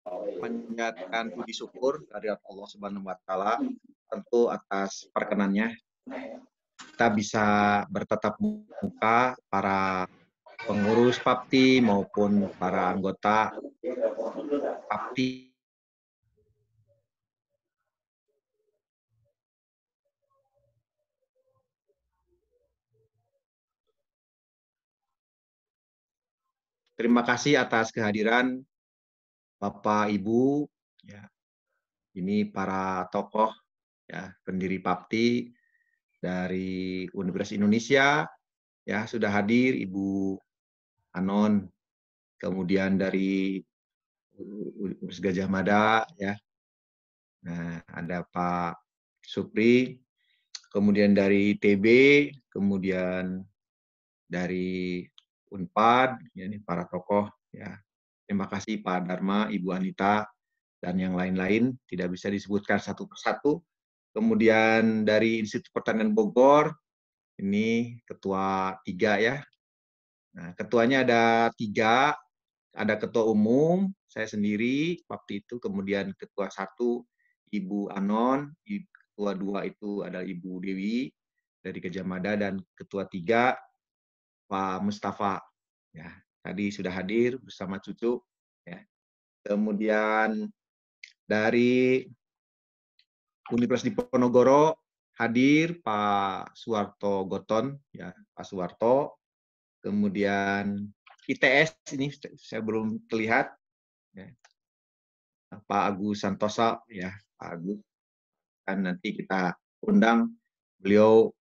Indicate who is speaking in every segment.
Speaker 1: Panjatkan puji syukur dari Allah Subhanahu wa taala tentu atas perkenannya kita bisa bertatap muka para pengurus PAPTI maupun para anggota PAPTI. Terima kasih atas kehadiran Bapak Ibu, ya, ini para tokoh ya pendiri PAPTI dari Universitas Indonesia, ya sudah hadir Ibu Anon, kemudian dari Universitas Gajah Mada, ya, nah ada Pak Supri, kemudian dari ITB, kemudian dari Unpad, ya, ini para tokoh, ya. Terima kasih Pak Dharma, Ibu Anita, dan yang lain-lain tidak bisa disebutkan satu persatu. Kemudian dari Institut Pertanian Bogor, ini ketua 3 ya. Nah, ketuanya ada 3, ada ketua umum, saya sendiri waktu itu, kemudian ketua 1 Ibu Anon, ketua 2 itu adalah Ibu Dewi dari Gajah Mada, dan ketua 3 Pak Mustafa. Ya, tadi sudah hadir bersama cucu. Ya. Kemudian dari Universitas Diponegoro hadir Pak Suwarto Goton, ya Pak Suwarto. Kemudian ITS ini saya belum terlihat, ya. Pak Agus Santosa, ya Pak Agus. Kan nanti kita undang beliau,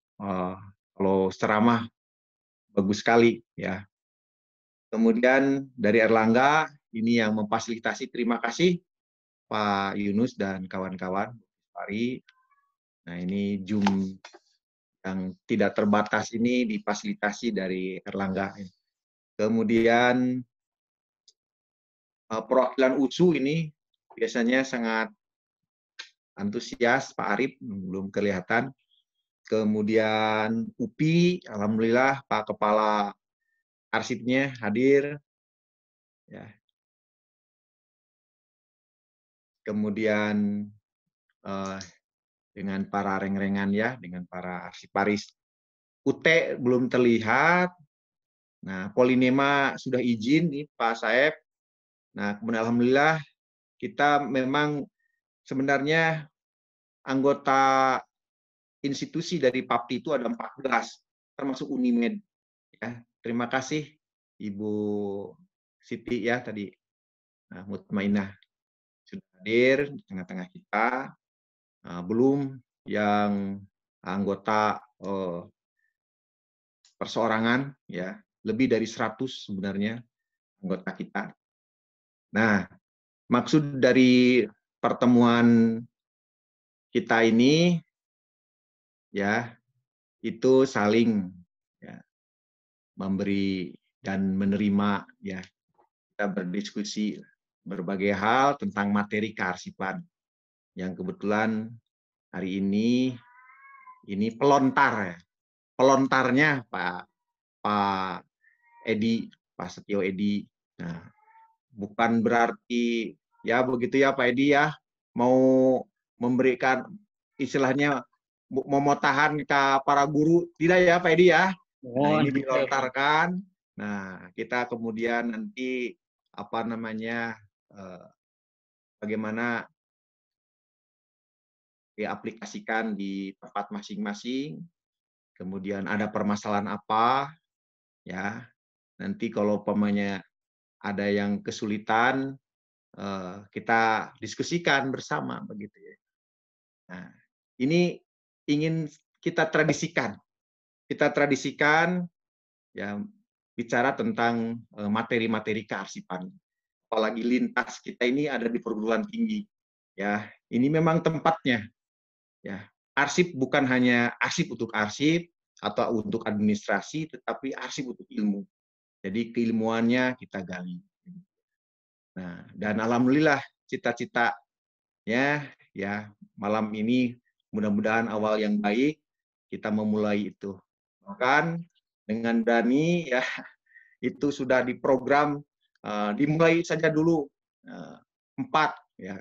Speaker 1: kalau ceramah bagus sekali, ya. Kemudian dari Erlangga ini yang memfasilitasi, terima kasih Pak Yunus dan kawan-kawan. Nah, ini Zoom yang tidak terbatas ini difasilitasi dari Erlangga. Kemudian perwakilan USU ini biasanya sangat antusias, Pak Arif belum kelihatan. Kemudian UPI, alhamdulillah Pak Kepala Arsipnya hadir. Ya. Kemudian dengan para reng-rengan, ya, dengan para arsiparis. UT belum terlihat. Nah, Polinema sudah izin nih Pak Saeb. Nah, kemudian alhamdulillah kita memang sebenarnya anggota institusi dari PAPTI itu ada 14, termasuk Unimed. Ya, terima kasih Ibu Siti ya tadi, nah, Mutmainah sudah hadir di tengah-tengah kita. Nah, belum yang anggota perseorangan, ya lebih dari 100 sebenarnya anggota kita. Nah, maksud dari pertemuan kita ini, ya, itu saling, ya, memberi dan menerima, ya, kita berdiskusi berbagai hal tentang materi kearsipan yang kebetulan hari ini pelontar, ya, pelontarnya Pak Edi, Pak Setio Edi. Nah, bukan berarti ya begitu ya Pak Edi ya, mau memberikan istilahnya memotahan ke para guru, tidak ya Pak Edi ya. Nah, ini dilontarkan. Nah, kita kemudian nanti apa namanya, bagaimana diaplikasikan di tempat masing-masing. Kemudian ada permasalahan apa, ya. Nanti kalau umpamanya ada yang kesulitan, kita diskusikan bersama begitu ya. Nah, ini ingin kita tradisikan. Kita tradisikan, ya, bicara tentang materi-materi kearsipan. Apalagi lintas kita ini ada di perguruan tinggi. Ya, ini memang tempatnya. Ya, arsip bukan hanya arsip untuk arsip atau untuk administrasi, tetapi arsip untuk ilmu. Jadi keilmuannya kita gali. Nah, dan alhamdulillah cita-citanya, ya, malam ini mudah-mudahan awal yang baik kita memulai itu. Bahkan dengan Dani, ya, itu sudah diprogram, dimulai saja dulu 4 ya,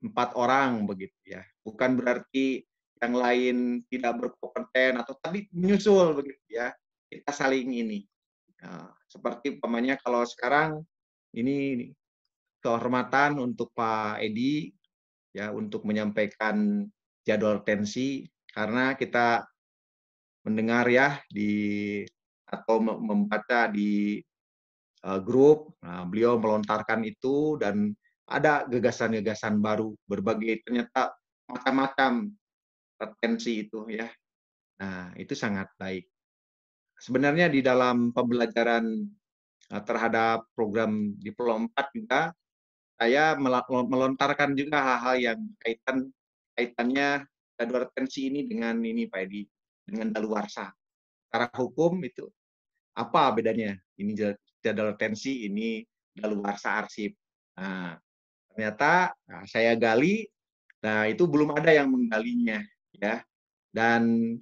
Speaker 1: 4 orang begitu ya. Bukan berarti yang lain tidak berkompeten atau tapi menyusul begitu ya. Kita saling ini. Seperti umpamanya kalau sekarang ini kehormatan untuk Pak Edi ya untuk menyampaikan jadwal tensi karena kita mendengar ya atau membaca di grup, beliau melontarkan itu dan ada gagasan-gagasan baru berbagai ternyata macam-macam retensi itu ya. Nah, itu sangat baik. Sebenarnya di dalam pembelajaran terhadap program Diploma 4 juga saya melontarkan juga hal-hal yang kaitannya jadwal retensi ini dengan ini Pak Edi, dengan daluarsa. Secara hukum itu apa bedanya? Ini jadwal retensi, ini daluarsa arsip. Nah, ternyata saya gali, nah itu belum ada yang menggalinya, ya. Dan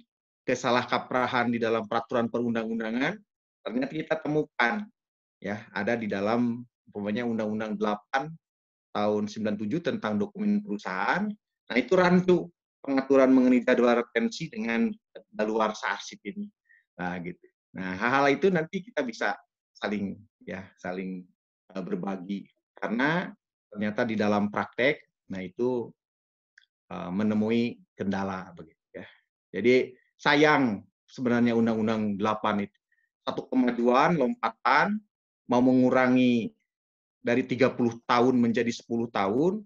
Speaker 1: kesalahkaprahan di dalam peraturan perundang-undangan ternyata kita temukan, ya, ada di dalam umpamanya Undang-Undang 8 tahun 97 tentang dokumen perusahaan. Nah, itu rancu pengaturan mengenai jadwal retensi dengan daluarsa arsip ini. Nah, gitu. Nah, hal-hal itu nanti kita bisa saling berbagi karena ternyata di dalam praktek, nah itu menemui kendala begitu ya. Jadi sayang sebenarnya Undang-Undang 8 itu satu kemajuan lompatan mau mengurangi dari 30 tahun menjadi 10 tahun.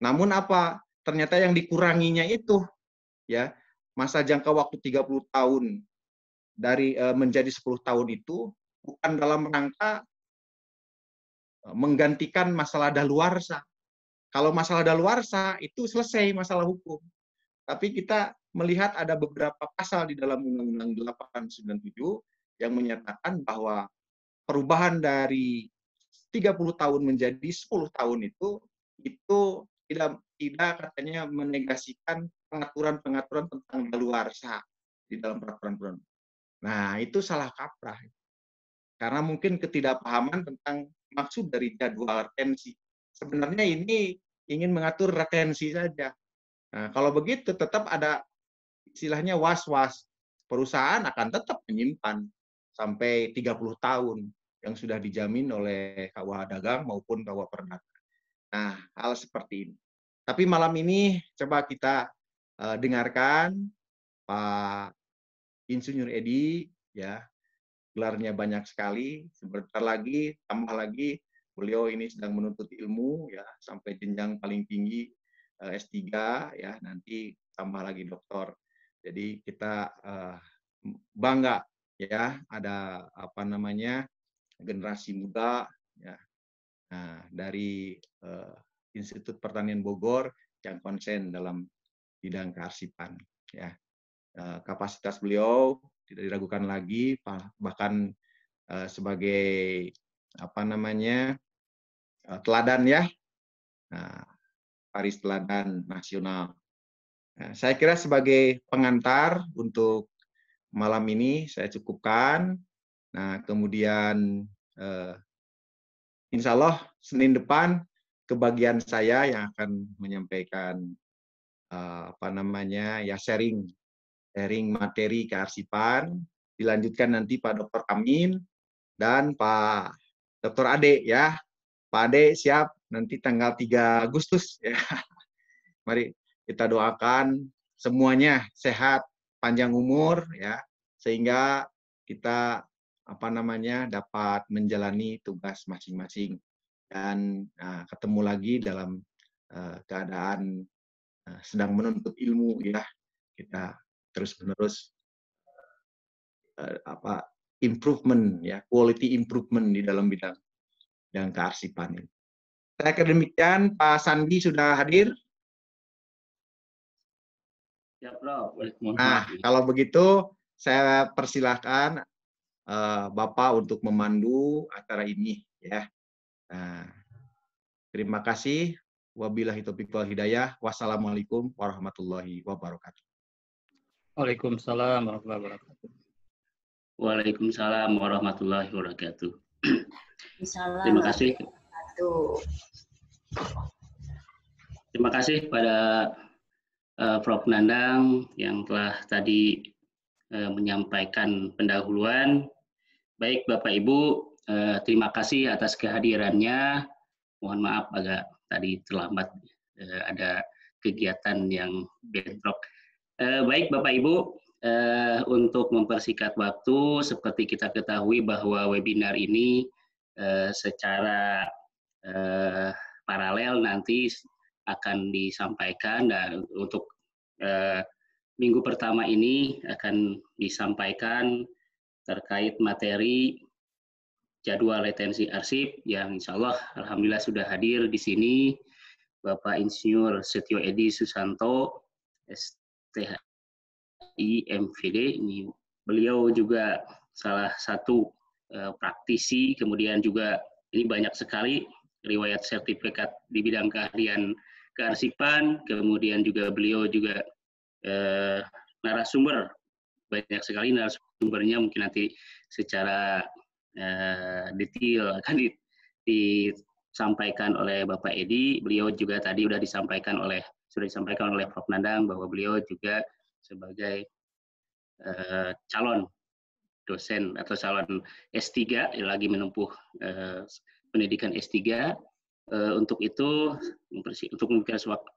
Speaker 1: Namun apa? Ternyata yang dikuranginya itu ya masa jangka waktu 30 tahun dari menjadi 10 tahun itu bukan dalam rangka menggantikan masalah daluarsa. Kalau masalah daluarsa itu selesai masalah hukum. Tapi kita melihat ada beberapa pasal di dalam Undang-Undang 897 yang menyatakan bahwa perubahan dari 30 tahun menjadi 10 tahun itu tidak katanya menegasikan pengaturan-pengaturan tentang daluarsa di dalam peraturan. Nah, itu salah kaprah. Karena mungkin ketidakpahaman tentang maksud dari jadwal retensi. Sebenarnya ini ingin mengatur retensi saja. Nah, kalau begitu tetap ada istilahnya was-was. Perusahaan akan tetap menyimpan sampai 30 tahun yang sudah dijamin oleh KUH Dagang maupun KUH Perdata. Nah, hal seperti ini. Tapi malam ini coba kita dengarkan Pak Insinyur Edi, ya, gelarnya banyak sekali. Sebentar lagi, tambah lagi, beliau ini sedang menuntut ilmu, ya, sampai jenjang paling tinggi S3, ya, nanti tambah lagi doktor. Jadi kita bangga, ya, ada apa namanya generasi muda, ya, nah, dari Institut Pertanian Bogor yang konsen dalam bidang kearsipan. Ya. Kapasitas beliau tidak diragukan lagi, bahkan sebagai apa namanya teladan ya, Paris Teladan Nasional. Nah, saya kira sebagai pengantar untuk malam ini saya cukupkan. Nah, kemudian insya Allah Senin depan kebagian saya yang akan menyampaikan apa namanya ya sharing materi kearsipan, dilanjutkan nanti Pak Dr. Amin dan Pak Dr. Ade ya. Pak Ade siap nanti tanggal 3 Agustus ya. Mari kita doakan semuanya sehat, panjang umur ya sehingga kita apa namanya dapat menjalani tugas masing-masing dan ketemu lagi dalam keadaan sedang menuntut ilmu ya, kita terus-menerus improvement ya, quality improvement di dalam bidang kearsipan ini. Saya kira demikian, Pak Sandi sudah hadir.
Speaker 2: Ya, Prof.
Speaker 1: Nah, kalau begitu saya persilahkan Bapak untuk memandu acara ini ya. Nah, terima kasih. Wabillahi taufiq wal hidayah. Wassalamualaikum warahmatullahi wabarakatuh.
Speaker 3: Waalaikumsalam warahmatullahi wabarakatuh.
Speaker 2: Waalaikumsalam warahmatullahi wabarakatuh. Terima kasih. Terima kasih pada Prof. Nandang yang telah tadi menyampaikan pendahuluan. Baik Bapak Ibu, terima kasih atas kehadirannya. Mohon maaf agak tadi terlambat, ada kegiatan yang bentrok. Baik Bapak Ibu, untuk mempersingkat waktu, seperti kita ketahui bahwa webinar ini secara paralel nanti akan disampaikan, dan untuk minggu pertama ini akan disampaikan terkait materi jadwal retensi arsip yang insya Allah alhamdulillah sudah hadir di sini Bapak Insinyur Setio Edi Susanto, STHI MVD. Ini beliau juga salah satu praktisi, kemudian juga ini banyak sekali riwayat sertifikat di bidang keahlian kearsipan, kemudian juga beliau juga narasumber, banyak sekali narasumbernya, mungkin nanti secara detail akan disampaikan oleh Bapak Edi. Beliau juga tadi sudah disampaikan oleh Prof. Nandang bahwa beliau juga sebagai calon dosen atau calon S3 yang lagi menempuh pendidikan S3. Untuk itu, untuk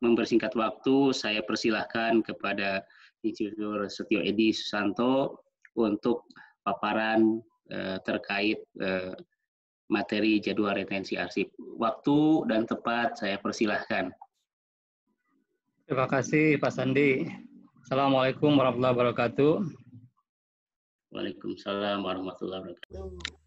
Speaker 2: mempersingkat waktu, saya persilahkan kepada Insinyur Setio Edi Susanto untuk paparan terkait materi jadwal retensi arsip. Waktu dan tempat saya persilahkan.
Speaker 3: Terima kasih Pak Sandi. Assalamualaikum warahmatullahi wabarakatuh.
Speaker 2: Waalaikumsalam warahmatullahi wabarakatuh.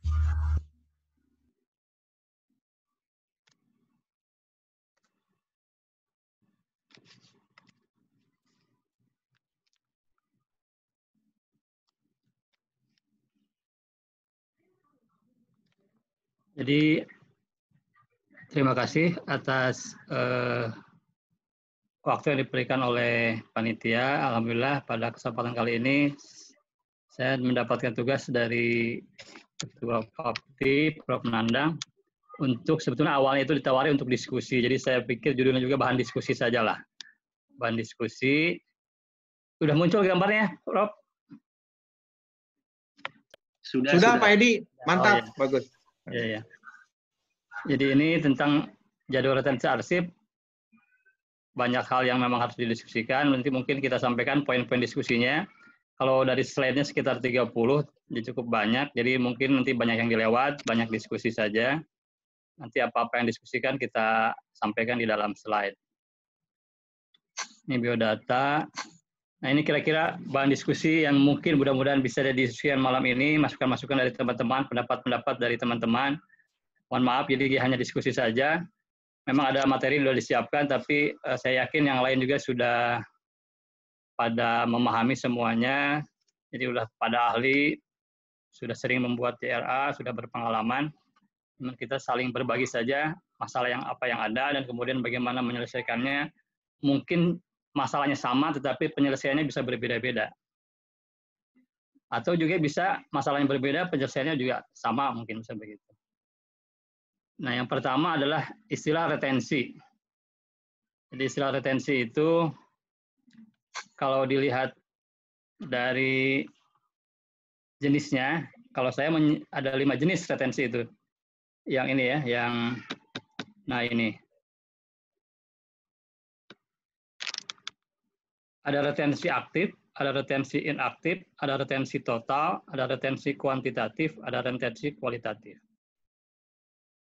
Speaker 3: Jadi terima kasih atas waktu yang diberikan oleh panitia. Alhamdulillah pada kesempatan kali ini saya mendapatkan tugas dari Ketua Papti, Prof. Nandang, untuk sebetulnya awalnya itu ditawari untuk diskusi. Jadi saya pikir judulnya juga bahan diskusi sajalah. Bahan diskusi. Sudah muncul gambarnya, Prof?
Speaker 1: Sudah Pak Edi, mantap,
Speaker 3: iya.
Speaker 1: Bagus.
Speaker 3: Ya. Jadi ini tentang jadwal retensi arsip, banyak hal yang memang harus didiskusikan. Nanti mungkin kita sampaikan poin-poin diskusinya. Kalau dari slide-nya sekitar 30, jadi cukup banyak. Jadi mungkin nanti banyak yang dilewat, banyak diskusi saja. Nanti apa-apa yang diskusikan kita sampaikan di dalam slide. Ini biodata. Nah ini kira-kira bahan diskusi yang mungkin mudah-mudahan bisa didiskusikan malam ini, masukan-masukan dari teman-teman, pendapat-pendapat dari teman-teman. Mohon maaf, jadi hanya diskusi saja. Memang ada materi yang sudah disiapkan, tapi saya yakin yang lain juga sudah pada memahami semuanya. Jadi sudah pada ahli, sudah sering membuat TRA, sudah berpengalaman. Kita saling berbagi saja masalah yang apa yang ada, dan kemudian bagaimana menyelesaikannya. Mungkin masalahnya sama, tetapi penyelesaiannya bisa berbeda-beda. Atau juga bisa masalah yang berbeda, penyelesaiannya juga sama, mungkin bisa begitu. Nah, yang pertama adalah istilah retensi. Jadi istilah retensi itu, kalau dilihat dari jenisnya, kalau saya ada 5 jenis retensi itu. Yang ini ya, nah ini. Ada retensi aktif, ada retensi inaktif, ada retensi total, ada retensi kuantitatif, ada retensi kualitatif.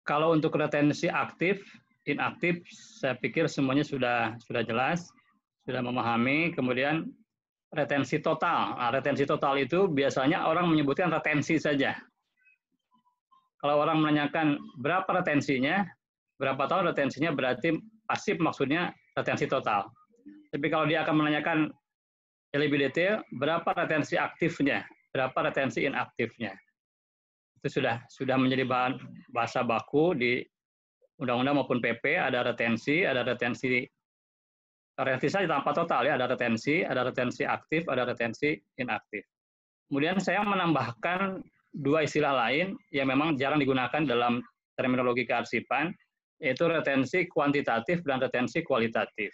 Speaker 3: Kalau untuk retensi aktif, inaktif, saya pikir semuanya sudah jelas, sudah memahami. Kemudian retensi total. Nah, retensi total itu biasanya orang menyebutkan retensi saja. Kalau orang menanyakan berapa retensinya, berapa tahun retensinya, berarti pasif maksudnya retensi total. Tapi kalau dia akan menanyakan lebih detail, berapa retensi aktifnya, berapa retensi inaktifnya. Itu sudah menjadi bahan bahasa baku di undang-undang maupun PP, ada retensi saja tanpa total ya, ada retensi aktif, ada retensi inaktif. Kemudian saya menambahkan 2 istilah lain yang memang jarang digunakan dalam terminologi kearsipan, yaitu retensi kuantitatif dan retensi kualitatif.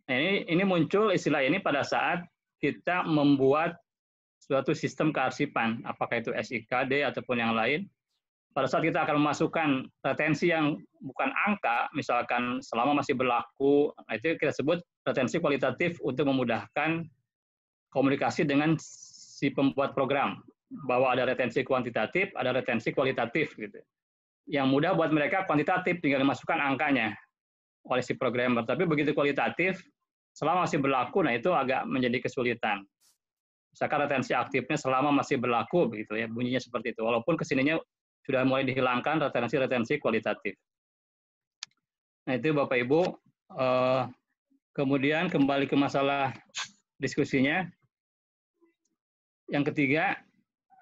Speaker 3: Nah, ini muncul istilah ini pada saat kita membuat suatu sistem kearsipan, apakah itu SIKD ataupun yang lain. Pada saat kita akan memasukkan retensi yang bukan angka, misalkan selama masih berlaku, nah itu kita sebut retensi kualitatif untuk memudahkan komunikasi dengan si pembuat program, bahwa ada retensi kuantitatif, ada retensi kualitatif gitu. Yang mudah buat mereka kuantitatif, tinggal dimasukkan angkanya oleh si programmer. Tapi begitu kualitatif, selama masih berlaku, nah itu agak menjadi kesulitan. Misalkan retensi aktifnya selama masih berlaku, begitu ya, bunyinya seperti itu. Walaupun kesininya sudah mulai dihilangkan retensi kualitatif. Nah itu Bapak Ibu. Kemudian kembali ke masalah diskusinya. Yang ketiga,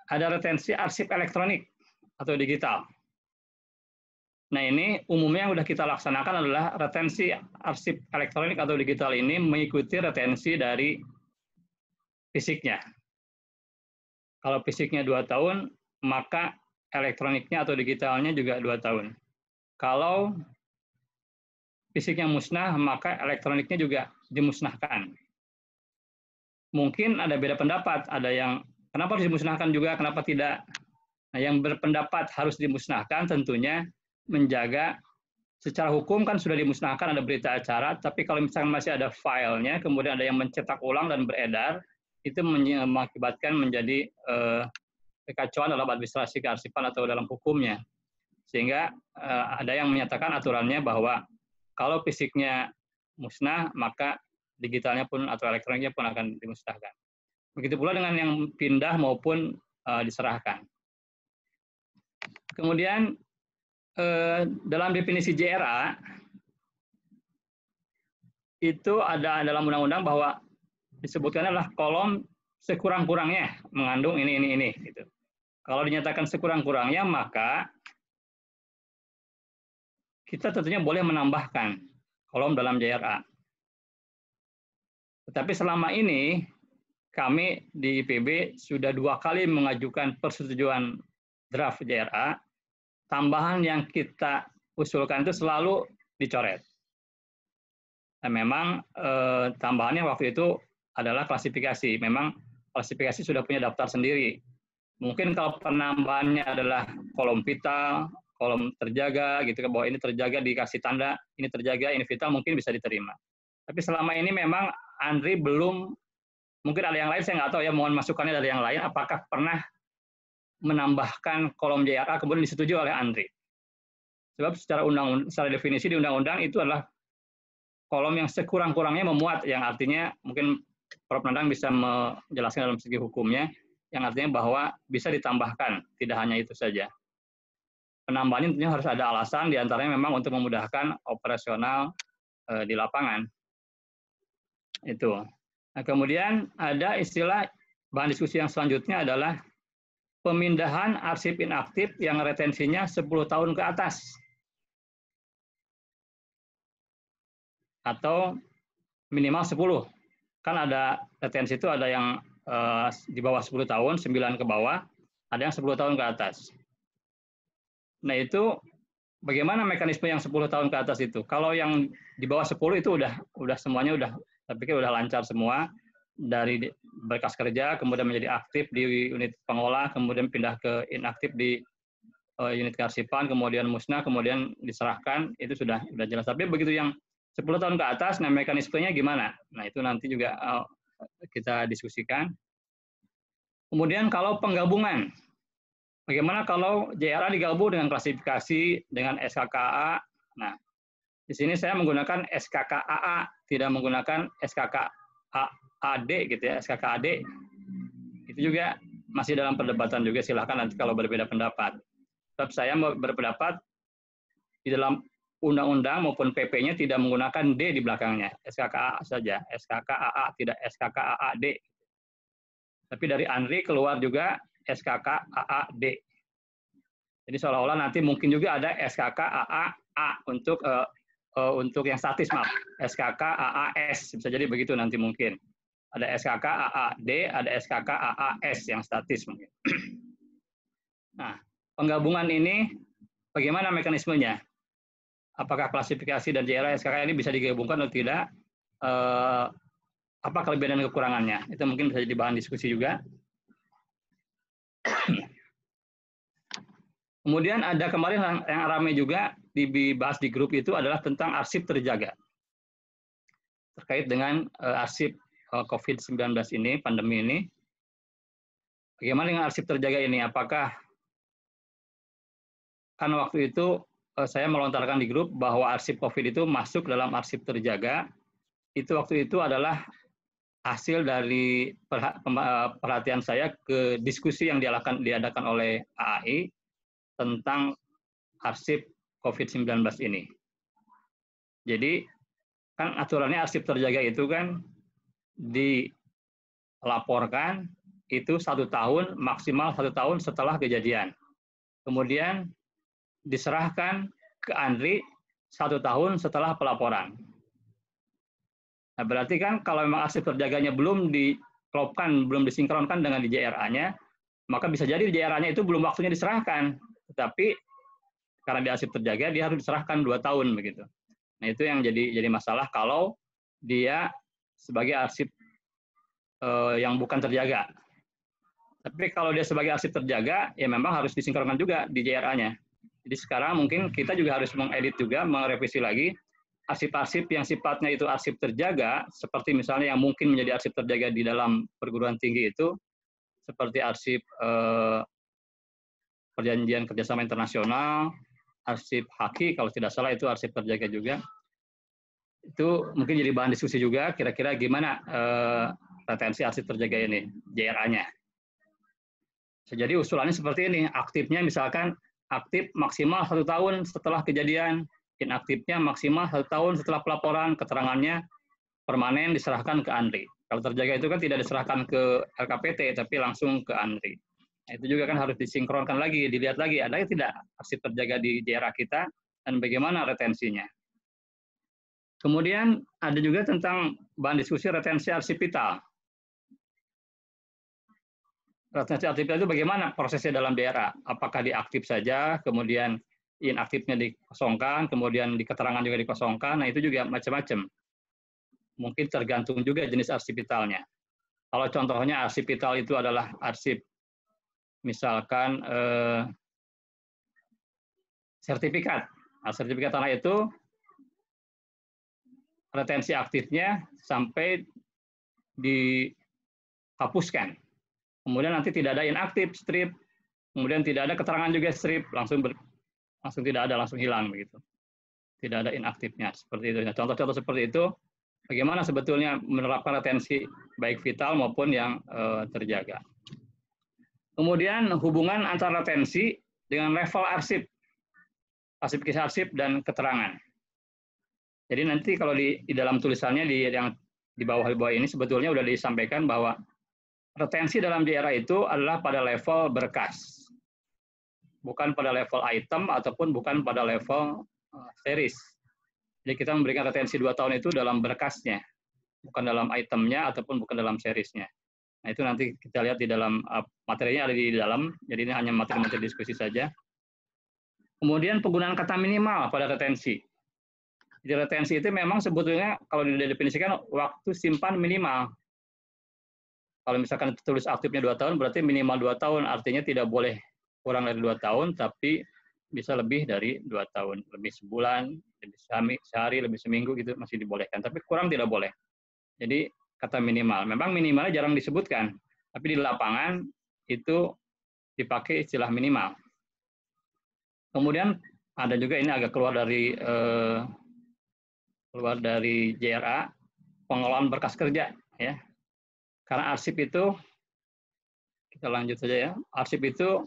Speaker 3: ada retensi arsip elektronik atau digital. Nah ini umumnya yang sudah kita laksanakan adalah retensi arsip elektronik atau digital ini mengikuti retensi dari fisiknya. Kalau fisiknya 2 tahun, maka elektroniknya atau digitalnya juga 2 tahun. Kalau fisiknya musnah, maka elektroniknya juga dimusnahkan. Mungkin ada beda pendapat, ada yang kenapa harus dimusnahkan juga, kenapa tidak. Nah, yang berpendapat harus dimusnahkan tentunya menjaga secara hukum kan sudah dimusnahkan, ada berita acara, tapi kalau misalnya masih ada filenya, kemudian ada yang mencetak ulang dan beredar, itu mengakibatkan menjadi kekacauan dalam administrasi kearsipan atau dalam hukumnya. Sehingga ada yang menyatakan aturannya bahwa kalau fisiknya musnah, maka digitalnya pun atau elektroniknya pun akan dimusnahkan. Begitu pula dengan yang pindah maupun diserahkan. Kemudian dalam definisi JRA, itu ada dalam undang-undang bahwa disebutkan adalah kolom sekurang-kurangnya mengandung ini. Gitu. Kalau dinyatakan sekurang-kurangnya, maka kita tentunya boleh menambahkan kolom dalam JRA. Tetapi selama ini, kami di IPB sudah 2 kali mengajukan persetujuan draft JRA, tambahan yang kita usulkan itu selalu dicoret. Dan memang tambahannya waktu itu adalah klasifikasi. Memang klasifikasi sudah punya daftar sendiri. Mungkin kalau penambahannya adalah kolom vital, kolom terjaga, gitu bahwa ini terjaga dikasih tanda, ini terjaga, ini vital, mungkin bisa diterima. Tapi selama ini memang Andri belum, mungkin ada yang lain, saya nggak tahu ya, mohon masukannya dari yang lain, apakah pernah menambahkan kolom JRA kemudian disetujui oleh Andri. Sebab secara definisi di undang-undang itu adalah kolom yang sekurang-kurangnya memuat, yang artinya mungkin Prof. Nandang bisa menjelaskan dalam segi hukumnya, yang artinya bahwa bisa ditambahkan, tidak hanya itu saja. Penambahannya tentunya harus ada alasan, diantaranya memang untuk memudahkan operasional di lapangan. Itu. Nah, kemudian ada istilah bahan diskusi yang selanjutnya adalah pemindahan arsip inaktif yang retensinya 10 tahun ke atas. Atau minimal 10. Kan ada retensi itu ada yang di bawah 10 tahun, 9 ke bawah, ada yang 10 tahun ke atas. Nah itu bagaimana mekanisme yang 10 tahun ke atas itu? Kalau yang di bawah 10 itu udah semuanya saya pikir udah lancar semua, dari berkas kerja, kemudian menjadi aktif di unit pengolah, kemudian pindah ke inaktif di unit kearsipan, kemudian musnah, kemudian diserahkan, itu sudah jelas. Tapi begitu yang 10 tahun ke atas, nah mekanismenya gimana? Nah itu nanti juga kita diskusikan. Kemudian kalau penggabungan, bagaimana kalau JRA digabung dengan klasifikasi, dengan SKKA? Nah, di sini saya menggunakan SKKAA, tidak menggunakan SKKAD gitu ya, SKKAD. Itu juga masih dalam perdebatan juga, silahkan nanti kalau berbeda pendapat. Sebab saya berpendapat di dalam undang-undang maupun PP-nya tidak menggunakan D di belakangnya, SKKA saja, SKKAA, tidak SKKAAD. Tapi dari Andri keluar juga SKKAAD. Jadi seolah-olah nanti mungkin juga ada SKKAA untuk yang statis, maaf, SKKAAS, bisa jadi begitu nanti mungkin. Ada SKKAAD, ada SKKAAS yang statis mungkin. Nah, penggabungan ini bagaimana mekanismenya? apakah klasifikasi dan JRA SKK ini bisa digabungkan atau tidak, apa kelebihan dan kekurangannya. Itu mungkin bisa jadi bahan diskusi juga. Kemudian ada kemarin yang ramai juga dibahas di grup itu adalah tentang arsip terjaga. Terkait dengan arsip COVID-19 ini, pandemi ini, bagaimana dengan arsip terjaga ini? Apakah, kan waktu itu saya melontarkan di grup bahwa arsip COVID itu masuk dalam arsip terjaga, itu waktu itu adalah hasil dari perhatian saya ke diskusi yang diadakan oleh AAI tentang arsip COVID-19 ini. Jadi, kan aturannya arsip terjaga itu kan dilaporkan itu 1 tahun, maksimal 1 tahun setelah kejadian. Kemudian diserahkan ke ANRI 1 tahun setelah pelaporan. Nah, berarti kan kalau memang arsip terjaganya belum diklopkan, belum disinkronkan dengan di JRA-nya, maka bisa jadi di JRA-nya itu belum waktunya diserahkan. Tetapi karena di arsip terjaga, dia harus diserahkan 2 tahun begitu. Nah, itu yang jadi masalah kalau dia sebagai arsip yang bukan terjaga. Tapi kalau dia sebagai arsip terjaga, ya memang harus disinkronkan juga di JRA-nya. Jadi sekarang mungkin kita juga harus mengedit juga, merevisi lagi arsip-arsip yang sifatnya itu arsip terjaga, seperti misalnya yang mungkin menjadi arsip terjaga di dalam perguruan tinggi itu, seperti arsip perjanjian kerjasama internasional, arsip HAKI, kalau tidak salah itu arsip terjaga juga. Itu mungkin jadi bahan diskusi juga, kira-kira gimana retensi arsip terjaga ini, JRA-nya. Jadi usulannya seperti ini, aktifnya misalkan aktif maksimal 1 tahun setelah kejadian, inaktifnya maksimal 1 tahun setelah pelaporan, keterangannya permanen diserahkan ke ANRI. Kalau terjaga itu kan tidak diserahkan ke LKPT, tapi langsung ke ANRI. Nah, itu juga kan harus disinkronkan lagi, dilihat lagi, ada tidak arsip terjaga di JRA kita, dan bagaimana retensinya. Kemudian ada juga tentang bahan diskusi retensi arsip vital. Retensi arsip vital itu bagaimana prosesnya dalam JRA? Apakah diaktif saja, kemudian inaktifnya dikosongkan, kemudian di keterangan juga dikosongkan, nah itu juga macam-macam. Mungkin tergantung juga jenis arsip vitalnya. Kalau contohnya arsip vital itu adalah arsip misalkan sertifikat. Nah, sertifikat tanah itu retensi aktifnya sampai dihapuskan. Kemudian nanti tidak ada inaktif strip, kemudian tidak ada keterangan juga strip, langsung tidak ada, langsung hilang begitu. Tidak ada inaktifnya seperti itu. Nah, contoh-contoh seperti itu, bagaimana sebetulnya menerapkan retensi baik vital maupun yang terjaga. Kemudian hubungan antara retensi dengan level arsip, klasifikasi arsip dan keterangan. Jadi nanti kalau di dalam tulisannya yang di bawah ini sebetulnya sudah disampaikan bahwa retensi dalam JRA itu adalah pada level berkas, bukan pada level item ataupun bukan pada level series. Jadi kita memberikan retensi 2 tahun itu dalam berkasnya, bukan dalam itemnya ataupun bukan dalam seriesnya. Nah, itu nanti kita lihat di dalam materinya ada di dalam, jadi ini hanya materi-materi diskusi saja. Kemudian penggunaan kata minimal pada retensi. Jadi retensi itu memang sebetulnya kalau didefinisikan waktu simpan minimal. Kalau misalkan tulis aktifnya 2 tahun, berarti minimal 2 tahun, artinya tidak boleh kurang dari 2 tahun, tapi bisa lebih dari 2 tahun, lebih sebulan, lebih sehari, lebih seminggu gitu masih dibolehkan, tapi kurang tidak boleh. Jadi kata minimal, memang minimalnya jarang disebutkan, tapi di lapangan itu dipakai istilah minimal. Kemudian ada juga ini agak keluar dari JRA, pengelolaan berkas kerja, ya. Karena arsip itu, kita lanjut saja ya, arsip itu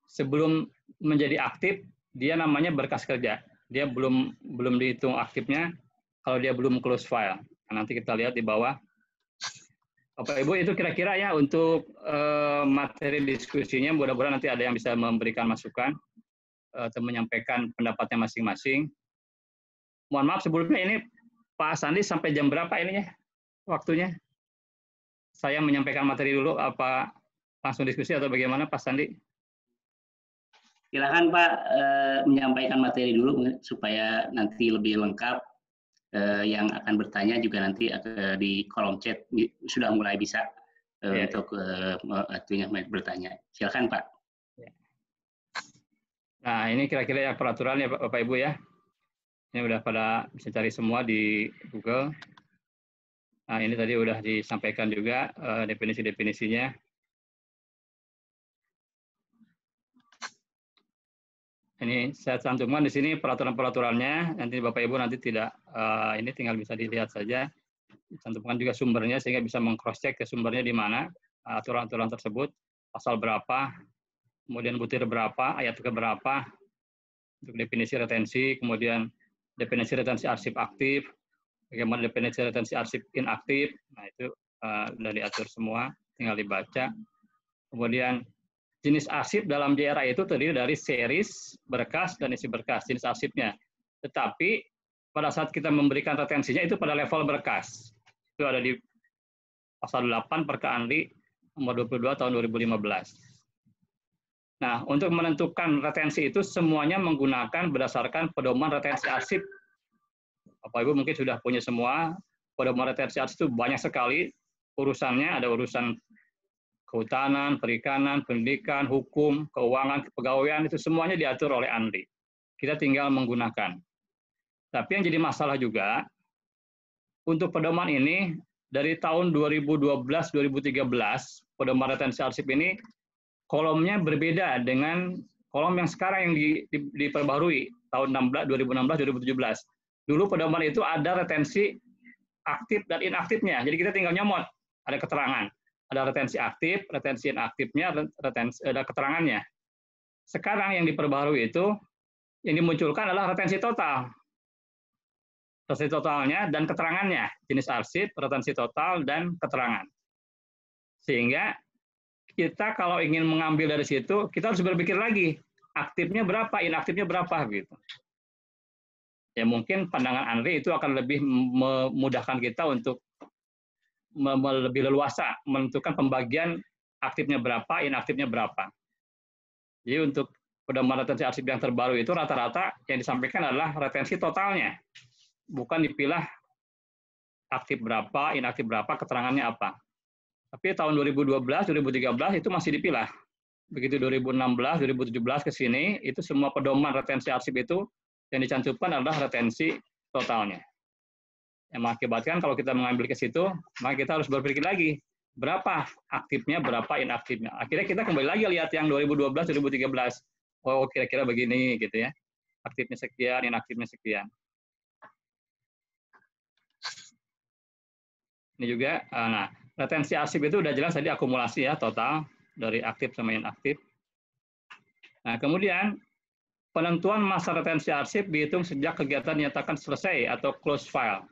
Speaker 3: sebelum menjadi aktif, dia namanya berkas kerja. Dia belum dihitung aktifnya kalau dia belum close file. Nah, nanti kita lihat di bawah. Bapak Ibu, itu kira-kira ya untuk materi diskusinya, mudah-mudahan nanti ada yang bisa memberikan masukan atau menyampaikan pendapatnya masing-masing. Mohon maaf sebelumnya ini Pak Sandi sampai jam berapa ininya waktunya? Saya menyampaikan materi dulu, apa langsung diskusi atau bagaimana Pak Sandi?
Speaker 2: Silakan Pak menyampaikan materi dulu supaya nanti lebih lengkap. Yang akan bertanya juga nanti di kolom chat sudah mulai bisa untuk bertanya. Silakan Pak.
Speaker 3: Nah, ini kira-kira ya peraturan ya Bapak Ibu ya. Ini udah pada bisa cari semua di Google. Nah, ini tadi udah disampaikan juga definisi-definisinya. Ini saya cantumkan di sini peraturan-peraturannya. Nanti Bapak Ibu nanti tidak ini tinggal bisa dilihat saja. Cantumkan juga sumbernya sehingga bisa meng-cross-check ke sumbernya di mana aturan-aturan tersebut, pasal berapa, kemudian butir berapa, ayat ke berapa, untuk definisi retensi, kemudian definisi retensi arsip aktif, bagaimana definisi retensi arsip inaktif. Nah, itu sudah diatur semua, tinggal dibaca. Kemudian jenis arsip dalam JRA itu terdiri dari series, berkas, dan isi berkas, jenis arsipnya. Tetapi pada saat kita memberikan retensinya itu pada level berkas. Itu ada di pasal 8 Perka Anli nomor 22 tahun 2015. Nah, untuk menentukan retensi itu semuanya menggunakan berdasarkan pedoman retensi arsip. Bapak Ibu mungkin sudah punya semua. Pedoman retensi arsip itu banyak sekali urusannya, ada urusan kehutanan, perikanan, pendidikan, hukum, keuangan, kepegawaian, itu semuanya diatur oleh Anli. Kita tinggal menggunakan. Tapi yang jadi masalah juga, untuk pedoman ini, dari tahun 2012-2013, pedoman retensi arsip ini, kolomnya berbeda dengan kolom yang sekarang yang diperbarui, tahun 2016-2017. Dulu pedoman itu ada retensi aktif dan inaktifnya, jadi kita tinggal nyomot, ada keterangan. Ada retensi aktif, retensi inaktifnya, ada keterangannya. Sekarang yang diperbarui itu, yang dimunculkan adalah retensi total. Retensi totalnya dan keterangannya, jenis arsip, retensi total, dan keterangan. Sehingga kita kalau ingin mengambil dari situ, kita harus berpikir lagi, aktifnya berapa, inaktifnya berapa, gitu. Ya mungkin pandangan Anli itu akan lebih memudahkan kita untuk lebih leluasa menentukan pembagian aktifnya berapa, inaktifnya berapa. Jadi untuk pedoman retensi arsip yang terbaru itu rata-rata yang disampaikan adalah retensi totalnya, bukan dipilah aktif berapa, inaktif berapa, keterangannya apa. Tapi tahun 2012, 2013 itu masih dipilah. Begitu 2016, 2017 ke sini, itu semua pedoman retensi arsip itu yang dicantumkan adalah retensi totalnya. Yang mengakibatkan kalau kita mengambil ke situ, maka kita harus berpikir lagi, berapa aktifnya, berapa inaktifnya. Akhirnya kita kembali lagi lihat yang 2012-2013. Oh, kira-kira begini, gitu ya. Aktifnya sekian, inaktifnya sekian. Ini juga, nah, retensi arsip itu udah jelas tadi akumulasi ya, total, dari aktif sama inaktif. Nah, kemudian, penentuan masa retensi arsip dihitung sejak kegiatan dinyatakan selesai atau close file.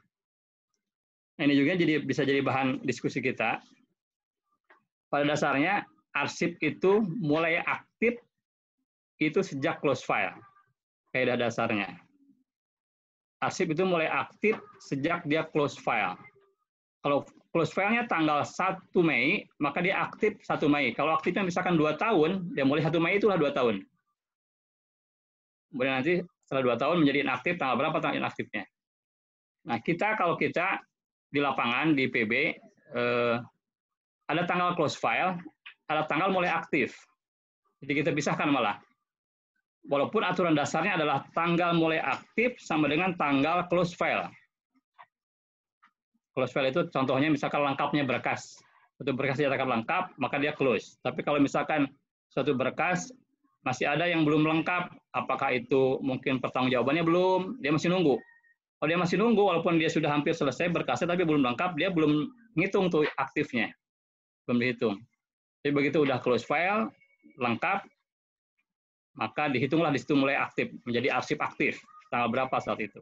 Speaker 3: Ini juga bisa jadi bahan diskusi kita. Pada dasarnya, arsip itu mulai aktif itu sejak close file. Kaidah dasarnya. Arsip itu mulai aktif sejak dia close file. Kalau close file-nya tanggal 1 Mei, maka dia aktif 1 Mei. Kalau aktifnya misalkan 2 tahun, dia mulai 1 Mei itulah 2 tahun. Kemudian nanti setelah 2 tahun menjadi inaktif, tanggal berapa tanggal inaktifnya. Nah, kalau kita di lapangan, di PB, ada tanggal close file, ada tanggal mulai aktif. Jadi kita pisahkan malah. Walaupun aturan dasarnya adalah tanggal mulai aktif sama dengan tanggal close file. Close file itu contohnya misalkan lengkapnya berkas. Untuk berkas dinyatakan lengkap, maka dia close. Tapi kalau misalkan suatu berkas masih ada yang belum lengkap, apakah itu mungkin pertanggungjawabannya belum, dia masih nunggu. Kalau dia masih nunggu, walaupun dia sudah hampir selesai berkasnya, tapi belum lengkap, dia belum ngitung tuh aktifnya. Belum dihitung. Jadi begitu udah close file, lengkap, maka dihitunglah di situ mulai aktif, menjadi arsip aktif. Tanggal berapa saat itu.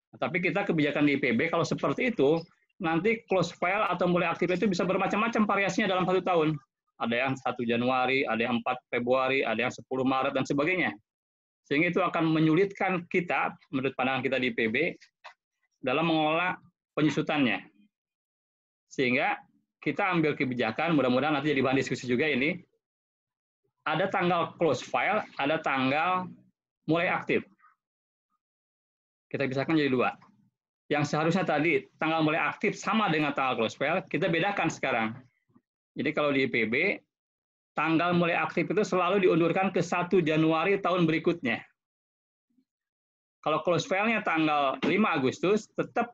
Speaker 3: Nah, tapi kita kebijakan di IPB, kalau seperti itu, nanti close file atau mulai aktif itu bisa bermacam-macam variasinya dalam 1 tahun. Ada yang 1 Januari, ada yang 4 Februari, ada yang 10 Maret, dan sebagainya. Sehingga itu akan menyulitkan kita, menurut pandangan kita di IPB, dalam mengelola penyusutannya. Sehingga kita ambil kebijakan, mudah-mudahan nanti jadi bahan diskusi juga ini, ada tanggal close file, ada tanggal mulai aktif. Kita pisahkan jadi dua. Yang seharusnya tadi tanggal mulai aktif sama dengan tanggal close file, kita bedakan sekarang. Jadi kalau di IPB, tanggal mulai aktif itu selalu diundurkan ke 1 Januari tahun berikutnya. Kalau close file-nya tanggal 5 Agustus, tetap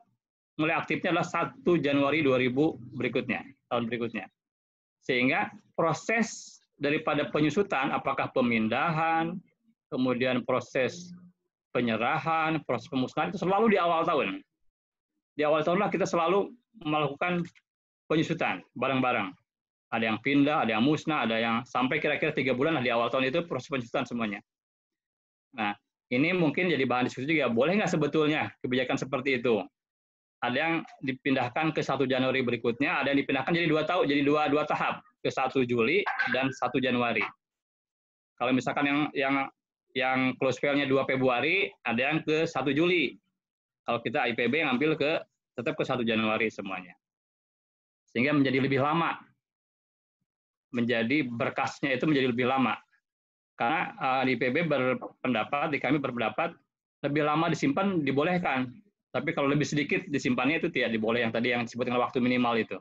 Speaker 3: mulai aktifnya adalah 1 Januari 2000 berikutnya, tahun berikutnya. Sehingga proses daripada penyusutan, apakah pemindahan, kemudian proses penyerahan, proses pemusnahan, itu selalu di awal tahun. Di awal tahun lah kita selalu melakukan penyusutan barang-barang. Ada yang pindah, ada yang musnah, ada yang sampai kira-kira 3 bulan lah di awal tahun itu proses penyusutan semuanya. Nah, ini mungkin jadi bahan diskusi juga. Boleh nggak sebetulnya kebijakan seperti itu? Ada yang dipindahkan ke 1 Januari berikutnya, ada yang dipindahkan jadi 2 tahun, jadi dua tahap, ke 1 Juli dan 1 Januari. Kalau misalkan yang close file-nya 2 Februari, ada yang ke 1 Juli. Kalau kita IPB ngambil tetap ke 1 Januari semuanya. Sehingga menjadi lebih lama. Menjadi berkasnya itu menjadi lebih lama. Karena di IPB di kami berpendapat, lebih lama disimpan dibolehkan. Tapi kalau lebih sedikit disimpannya itu tidak diboleh, yang tadi yang disebut dengan waktu minimal itu.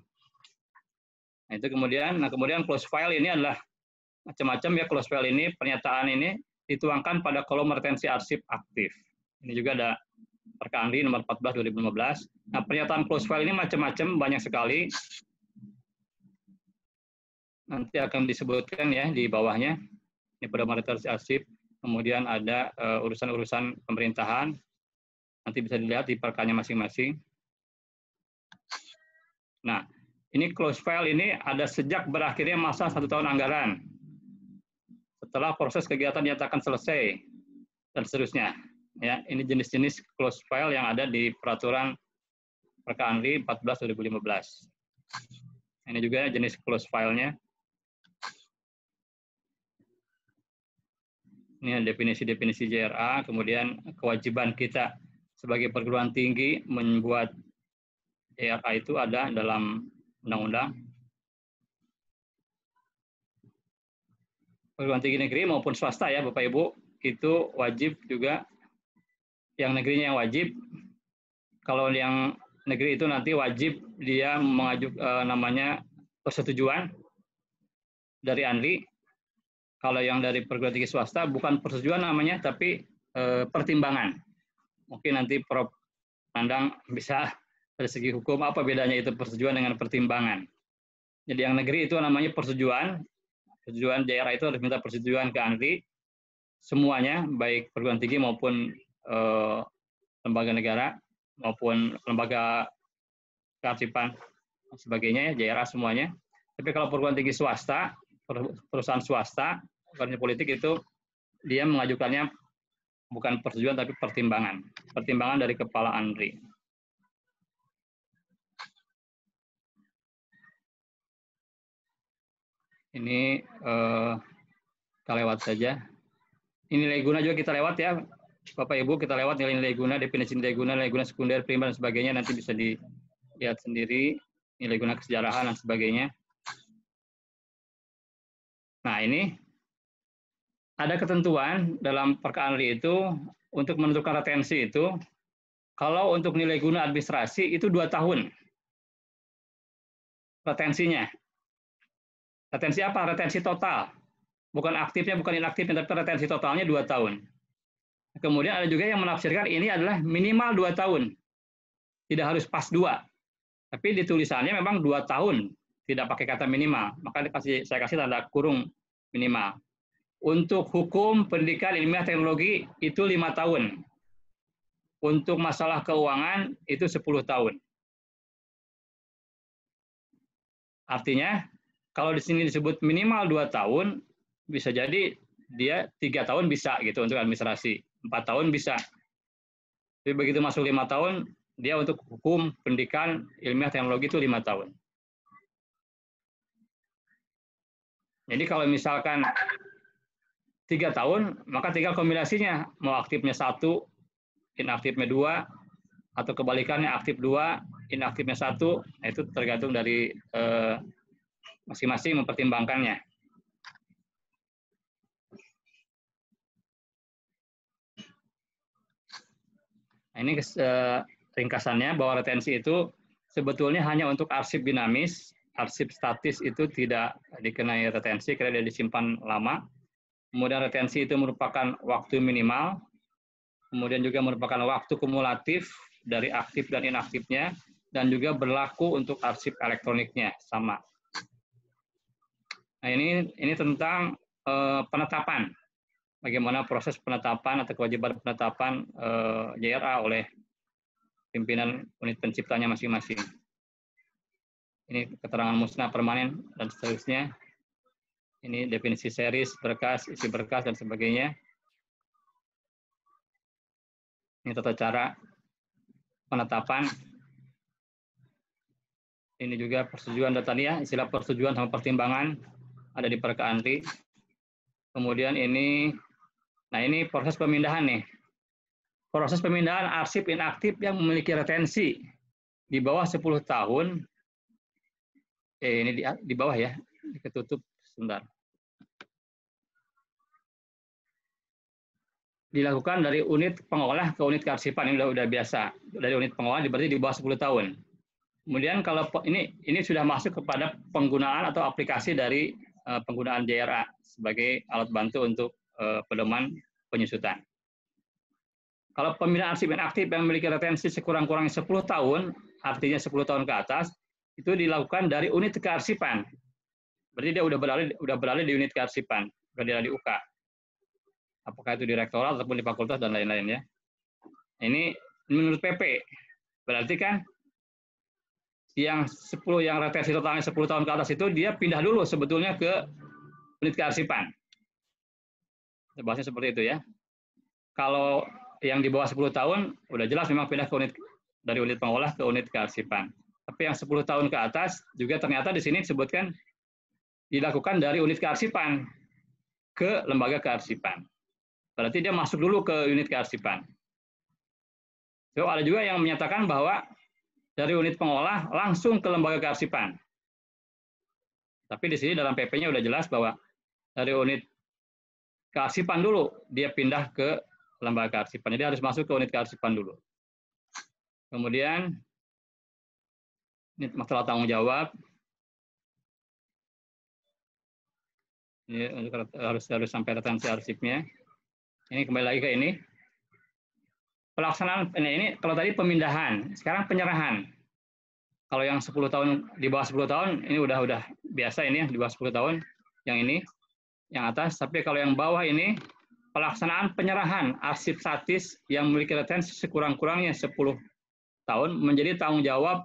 Speaker 3: Nah, itu kemudian close file ini adalah macam-macam ya. Close file ini, pernyataan ini dituangkan pada kolom retensi arsip aktif. Ini juga ada Perkandri nomor 14 2015. Nah, pernyataan close file ini macam-macam, banyak sekali. Nanti akan disebutkan ya di bawahnya. Ini pada retensi arsip. Kemudian ada urusan-urusan pemerintahan. Nanti bisa dilihat di perkanya masing-masing. Nah, ini close file ini ada sejak berakhirnya masa 1 tahun anggaran. Setelah proses kegiatan dinyatakan selesai dan seterusnya. Ya, ini jenis-jenis close file yang ada di peraturan Perkandri 14 2015. Ini juga jenis close file-nya. Ini definisi-definisi JRA, kemudian kewajiban kita sebagai perguruan tinggi membuat JRA itu ada dalam undang-undang. Perguruan tinggi negeri maupun swasta ya Bapak Ibu, itu wajib juga. Yang negerinya yang wajib, kalau yang negeri itu nanti wajib dia mengajukan namanya persetujuan dari ANRI. Kalau yang dari perguruan tinggi swasta bukan persetujuan namanya, tapi pertimbangan. Mungkin nanti Prof. Nandang bisa dari segi hukum apa bedanya itu persetujuan dengan pertimbangan. Jadi yang negeri itu namanya persetujuan. Persetujuan daerah itu harus minta persetujuan ke ANRI. Semuanya, baik perguruan tinggi maupun lembaga negara maupun lembaga kearsipan dan sebagainya, ya, JRA semuanya. Tapi kalau perguruan tinggi swasta, perusahaan swasta, perusahaan politik itu dia mengajukannya bukan persetujuan tapi pertimbangan. Pertimbangan dari kepala ANRI. Ini kita lewat saja. Ini nilai guna juga kita lewat ya. Bapak Ibu, kita lewat nilai-nilai guna, definisi nilai guna sekunder, primer, dan sebagainya, nanti bisa dilihat sendiri, nilai guna kesejarahan, dan sebagainya. Nah, ini ada ketentuan dalam Perkandri itu, untuk menentukan retensi itu, kalau untuk nilai guna administrasi, itu 2 tahun retensinya. Retensi apa? Retensi total. Bukan aktifnya, bukan inaktifnya, tapi retensi totalnya 2 tahun. Kemudian ada juga yang menafsirkan ini adalah minimal 2 tahun. Tidak harus pas 2. Tapi di tulisannya memang 2 tahun. Tidak pakai kata minimal. Maka saya kasih tanda kurung minimal. Untuk hukum, pendidikan, ilmiah, teknologi itu 5 tahun. Untuk masalah keuangan itu 10 tahun. Artinya, kalau di sini disebut minimal 2 tahun, bisa jadi dia 3 tahun bisa gitu untuk administrasi. 4 tahun bisa. Tapi begitu masuk 5 tahun, dia untuk hukum, pendidikan, ilmiah, teknologi itu 5 tahun. Jadi kalau misalkan 3 tahun, maka tinggal kombinasinya. Mau aktifnya 1, inaktifnya 2, atau kebalikannya aktif 2, inaktifnya 1, itu tergantung dari masing-masing mempertimbangkannya. Nah, ini ringkasannya bahwa retensi itu sebetulnya hanya untuk arsip dinamis, arsip statis itu tidak dikenai retensi karena dia disimpan lama. Kemudian retensi itu merupakan waktu minimal, kemudian juga merupakan waktu kumulatif dari aktif dan inaktifnya, dan juga berlaku untuk arsip elektroniknya sama. Nah, ini tentang penetapan. Bagaimana proses penetapan atau kewajiban penetapan JRA oleh pimpinan unit penciptanya masing-masing. Ini keterangan musnah permanen dan seterusnya. Ini definisi series, berkas, isi berkas, dan sebagainya. Ini tata cara penetapan. Ini juga persetujuan data ya, istilah persetujuan sama pertimbangan ada di Perka Antri. Kemudian ini, nah ini proses pemindahan nih. Proses pemindahan arsip inaktif yang memiliki retensi di bawah 10 tahun. Ini di bawah ya, diketutup sebentar. Dilakukan dari unit pengolah ke unit kearsipan, ini udah biasa. Dari unit pengolah berarti di bawah 10 tahun. Kemudian kalau ini sudah masuk kepada penggunaan atau aplikasi dari penggunaan JRA sebagai alat bantu untuk pedoman penyusutan. Kalau pemindahan arsip inaktif yang memiliki retensi sekurang-kurangnya 10 tahun, artinya 10 tahun ke atas, itu dilakukan dari unit kearsipan. Berarti dia udah beralih di unit kearsipan, berada di UK. Apakah itu di rektorat ataupun di fakultas dan lain-lain ya. Ini menurut PP. Berarti kan yang retensi totalnya 10 tahun ke atas itu dia pindah dulu sebetulnya ke unit kearsipan. Bahasanya seperti itu ya. Kalau yang di bawah 10 tahun udah jelas memang pindah ke dari unit pengolah ke unit kearsipan. Tapi yang 10 tahun ke atas juga ternyata di sini disebutkan dilakukan dari unit kearsipan ke lembaga kearsipan. Berarti dia masuk dulu ke unit kearsipan. So, ada juga yang menyatakan bahwa dari unit pengolah langsung ke lembaga kearsipan. Tapi di sini dalam PP-nya udah jelas bahwa dari unit kearsipan dulu dia pindah ke lembaga kearsipan. Jadi harus masuk ke unit kearsipan dulu. Kemudian ini masalah tanggung jawab. Ini harus sampai retensi arsipnya. Ini kembali lagi ke ini. Pelaksanaan ini kalau tadi pemindahan, sekarang penyerahan. Kalau yang 10 tahun di bawah 10 tahun ini udah biasa ini di bawah 10 tahun yang ini yang atas, tapi kalau yang bawah ini pelaksanaan penyerahan arsip statis yang memiliki retensi sekurang-kurangnya 10 tahun menjadi tanggung jawab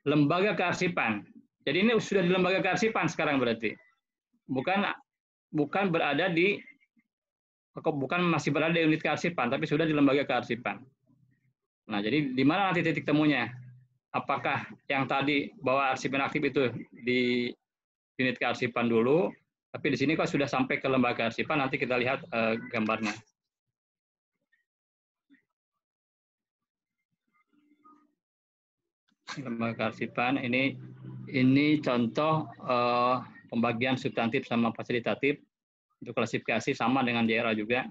Speaker 3: lembaga kearsipan. Jadi ini sudah di lembaga kearsipan sekarang berarti. Bukan berada di bukan masih berada di unit kearsipan, tapi sudah di lembaga kearsipan. Nah, jadi di mana nanti titik temunya? Apakah yang tadi bahwa arsip inaktif itu di unit kearsipan dulu, tapi di sini kok sudah sampai ke lembaga kearsipan, nanti kita lihat gambarnya. Lembaga kearsipan ini contoh pembagian substantif sama fasilitatif. Untuk klasifikasi sama dengan JRA juga.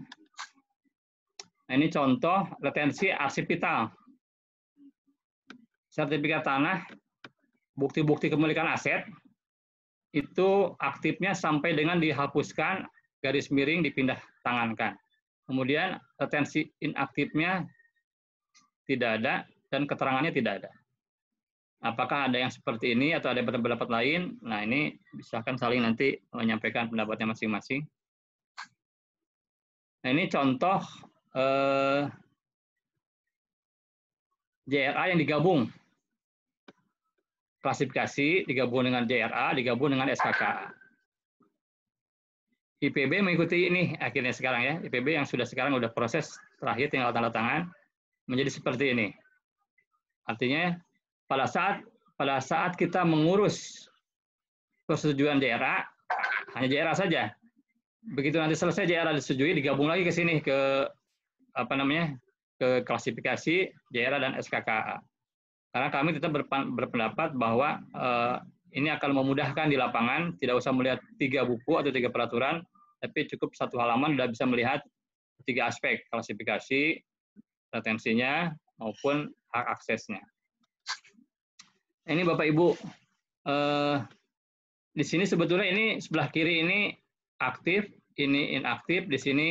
Speaker 3: Nah, ini contoh retensi arsip vital. Sertifikat tanah, bukti-bukti kepemilikan aset, itu aktifnya sampai dengan dihapuskan, garis miring dipindah tangankan. Kemudian retensi inaktifnya tidak ada, dan keterangannya tidak ada. Apakah ada yang seperti ini atau ada pendapat lain? Nah, ini misalkan saling nanti menyampaikan pendapatnya masing-masing. Nah, ini contoh JRA yang digabung. Klasifikasi digabung dengan JRA, digabung dengan SKKA. IPB mengikuti ini akhirnya sekarang ya. IPB yang sekarang sudah proses terakhir tinggal tanda tangan menjadi seperti ini. Artinya pada saat kita mengurus persetujuan JRA, hanya JRA saja. Begitu nanti selesai JRA disetujui, digabung lagi ke sini ke ke klasifikasi JRA dan SKKA. Karena kami tetap berpendapat bahwa ini akan memudahkan di lapangan, tidak usah melihat 3 buku atau 3 peraturan, tapi cukup 1 halaman sudah bisa melihat 3 aspek: klasifikasi, retensinya maupun hak aksesnya. Ini Bapak Ibu, di sini sebetulnya ini sebelah kiri ini aktif, ini inaktif, di sini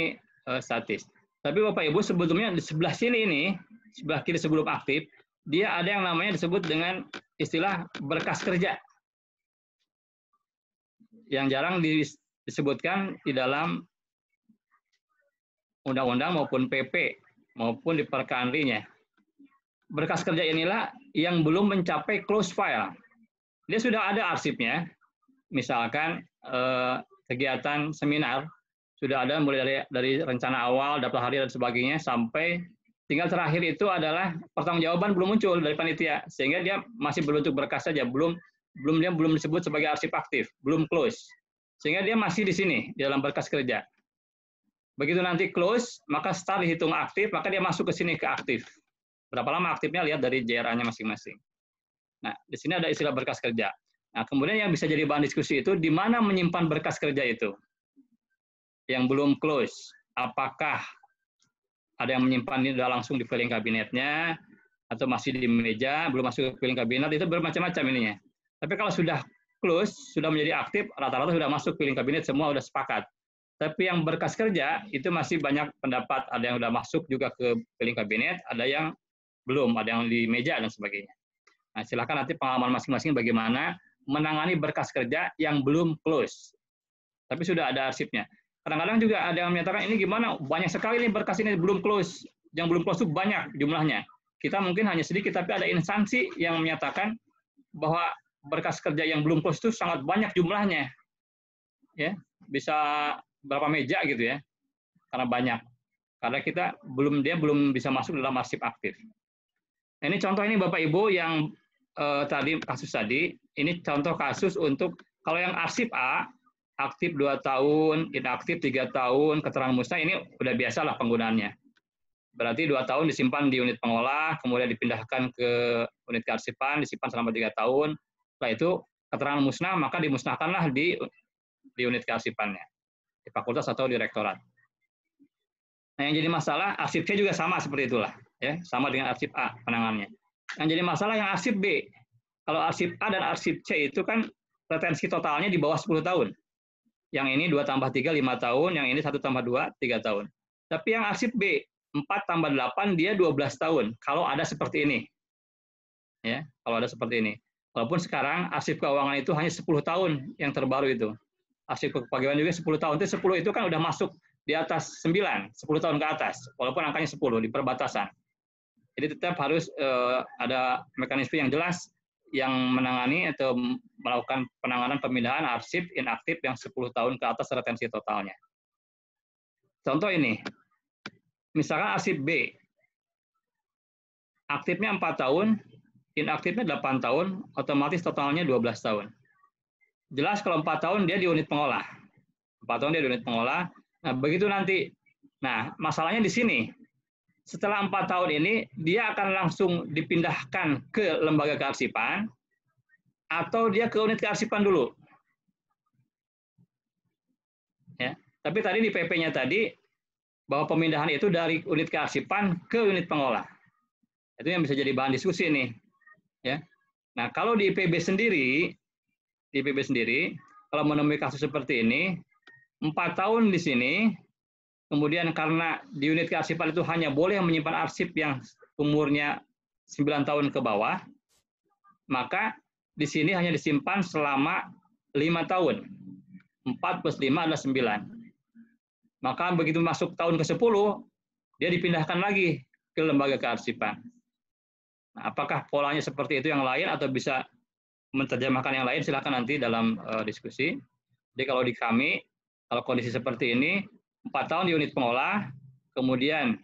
Speaker 3: statis. Tapi Bapak Ibu sebetulnya di sebelah sini ini, sebelah kiri sebelum aktif, dia ada yang namanya disebut dengan istilah berkas kerja. Yang jarang disebutkan di dalam undang-undang maupun PP maupun di perkanrinya. Berkas kerja inilah yang belum mencapai close file. Dia sudah ada arsipnya, misalkan kegiatan seminar sudah ada mulai dari rencana awal, daftar hari dan sebagainya sampai tinggal terakhir itu adalah pertanggungjawaban belum muncul dari panitia, sehingga dia masih berbentuk berkas saja, belum disebut sebagai arsip aktif, belum close, sehingga dia masih di sini di dalam berkas kerja. Begitu nanti close, maka start dihitung aktif, maka dia masuk ke sini ke aktif. Berapa lama aktifnya lihat dari JRA-nya masing-masing. Nah, di sini ada istilah berkas kerja. Nah, kemudian yang bisa jadi bahan diskusi itu di mana menyimpan berkas kerja itu yang belum close. Apakah ada yang menyimpan sudah langsung di filing kabinetnya, atau masih di meja, belum masuk ke filing kabinet, itu bermacam-macam ininya. Tapi kalau sudah close, sudah menjadi aktif, rata-rata sudah masuk filing kabinet, semua sudah sepakat. Tapi yang berkas kerja, itu masih banyak pendapat, ada yang sudah masuk juga ke filing kabinet, ada yang belum, ada yang di meja, dan sebagainya. Nah, silakan nanti pengalaman masing-masing bagaimana menangani berkas kerja yang belum close. Tapi sudah ada arsipnya. Kadang-kadang juga ada yang menyatakan, ini gimana, banyak sekali nih berkas ini belum close. Yang belum close itu banyak jumlahnya. Kita mungkin hanya sedikit, tapi ada instansi yang menyatakan bahwa berkas kerja yang belum close itu sangat banyak jumlahnya. Ya, bisa berapa meja gitu ya, karena banyak. Karena dia belum bisa masuk dalam arsip aktif. Nah, ini contoh ini Bapak Ibu yang kasus tadi, ini contoh kasus untuk kalau yang arsip A, aktif 2 tahun, inaktif 3 tahun, keterangan musnah, ini udah biasalah penggunaannya. Berarti 2 tahun disimpan di unit pengolah, kemudian dipindahkan ke unit kearsipan, disimpan selama 3 tahun. Setelah itu keterangan musnah, maka dimusnahkanlah di unit kearsipannya, di fakultas atau di rektorat. Nah, yang jadi masalah, arsip C juga sama seperti itulah. Ya, sama dengan arsip A penanganannya. Yang jadi masalah yang arsip B. Kalau arsip A dan arsip C itu kan retensi totalnya di bawah 10 tahun. Yang ini 2 tambah 3, 5 tahun, yang ini 1 tambah 2, 3 tahun. Tapi yang arsip B, 4 tambah 8, dia 12 tahun. Kalau ada seperti ini. Ya, kalau ada seperti ini. Walaupun sekarang arsip keuangan itu hanya 10 tahun yang terbaru itu. Arsip kepegawaian juga 10 tahun. Itu 10 itu kan udah masuk di atas 9, 10 tahun ke atas. Walaupun angkanya 10 di perbatasan. Jadi tetap harus ada mekanisme yang jelas yang menangani atau melakukan penanganan pemindahan arsip inaktif yang 10 tahun ke atas retensi totalnya. Contoh ini, misalkan arsip B, aktifnya 4 tahun, inaktifnya 8 tahun, otomatis totalnya 12 tahun. Jelas kalau 4 tahun dia di unit pengolah. 4 tahun dia di unit pengolah. Nah, begitu nanti, nah masalahnya di sini. Setelah 4 tahun ini, dia akan langsung dipindahkan ke lembaga kearsipan, atau dia ke unit kearsipan dulu. Ya. Tapi tadi di PP-nya tadi, bahwa pemindahan itu dari unit kearsipan ke unit pengolah. Itu yang bisa jadi bahan diskusi nih. Ya. Nah, kalau di IPB sendiri, kalau menemui kasus seperti ini, 4 tahun di sini, kemudian karena di unit kearsipan itu hanya boleh menyimpan arsip yang umurnya 9 tahun ke bawah, maka di sini hanya disimpan selama 5 tahun. 4 plus 5 adalah 9. Maka begitu masuk tahun ke-10, dia dipindahkan lagi ke lembaga kearsipan. Nah, apakah polanya seperti itu yang lain atau bisa menerjemahkan yang lain, silakan nanti dalam diskusi. Jadi kalau di kami, kalau kondisi seperti ini, 4 tahun di unit pengolah, kemudian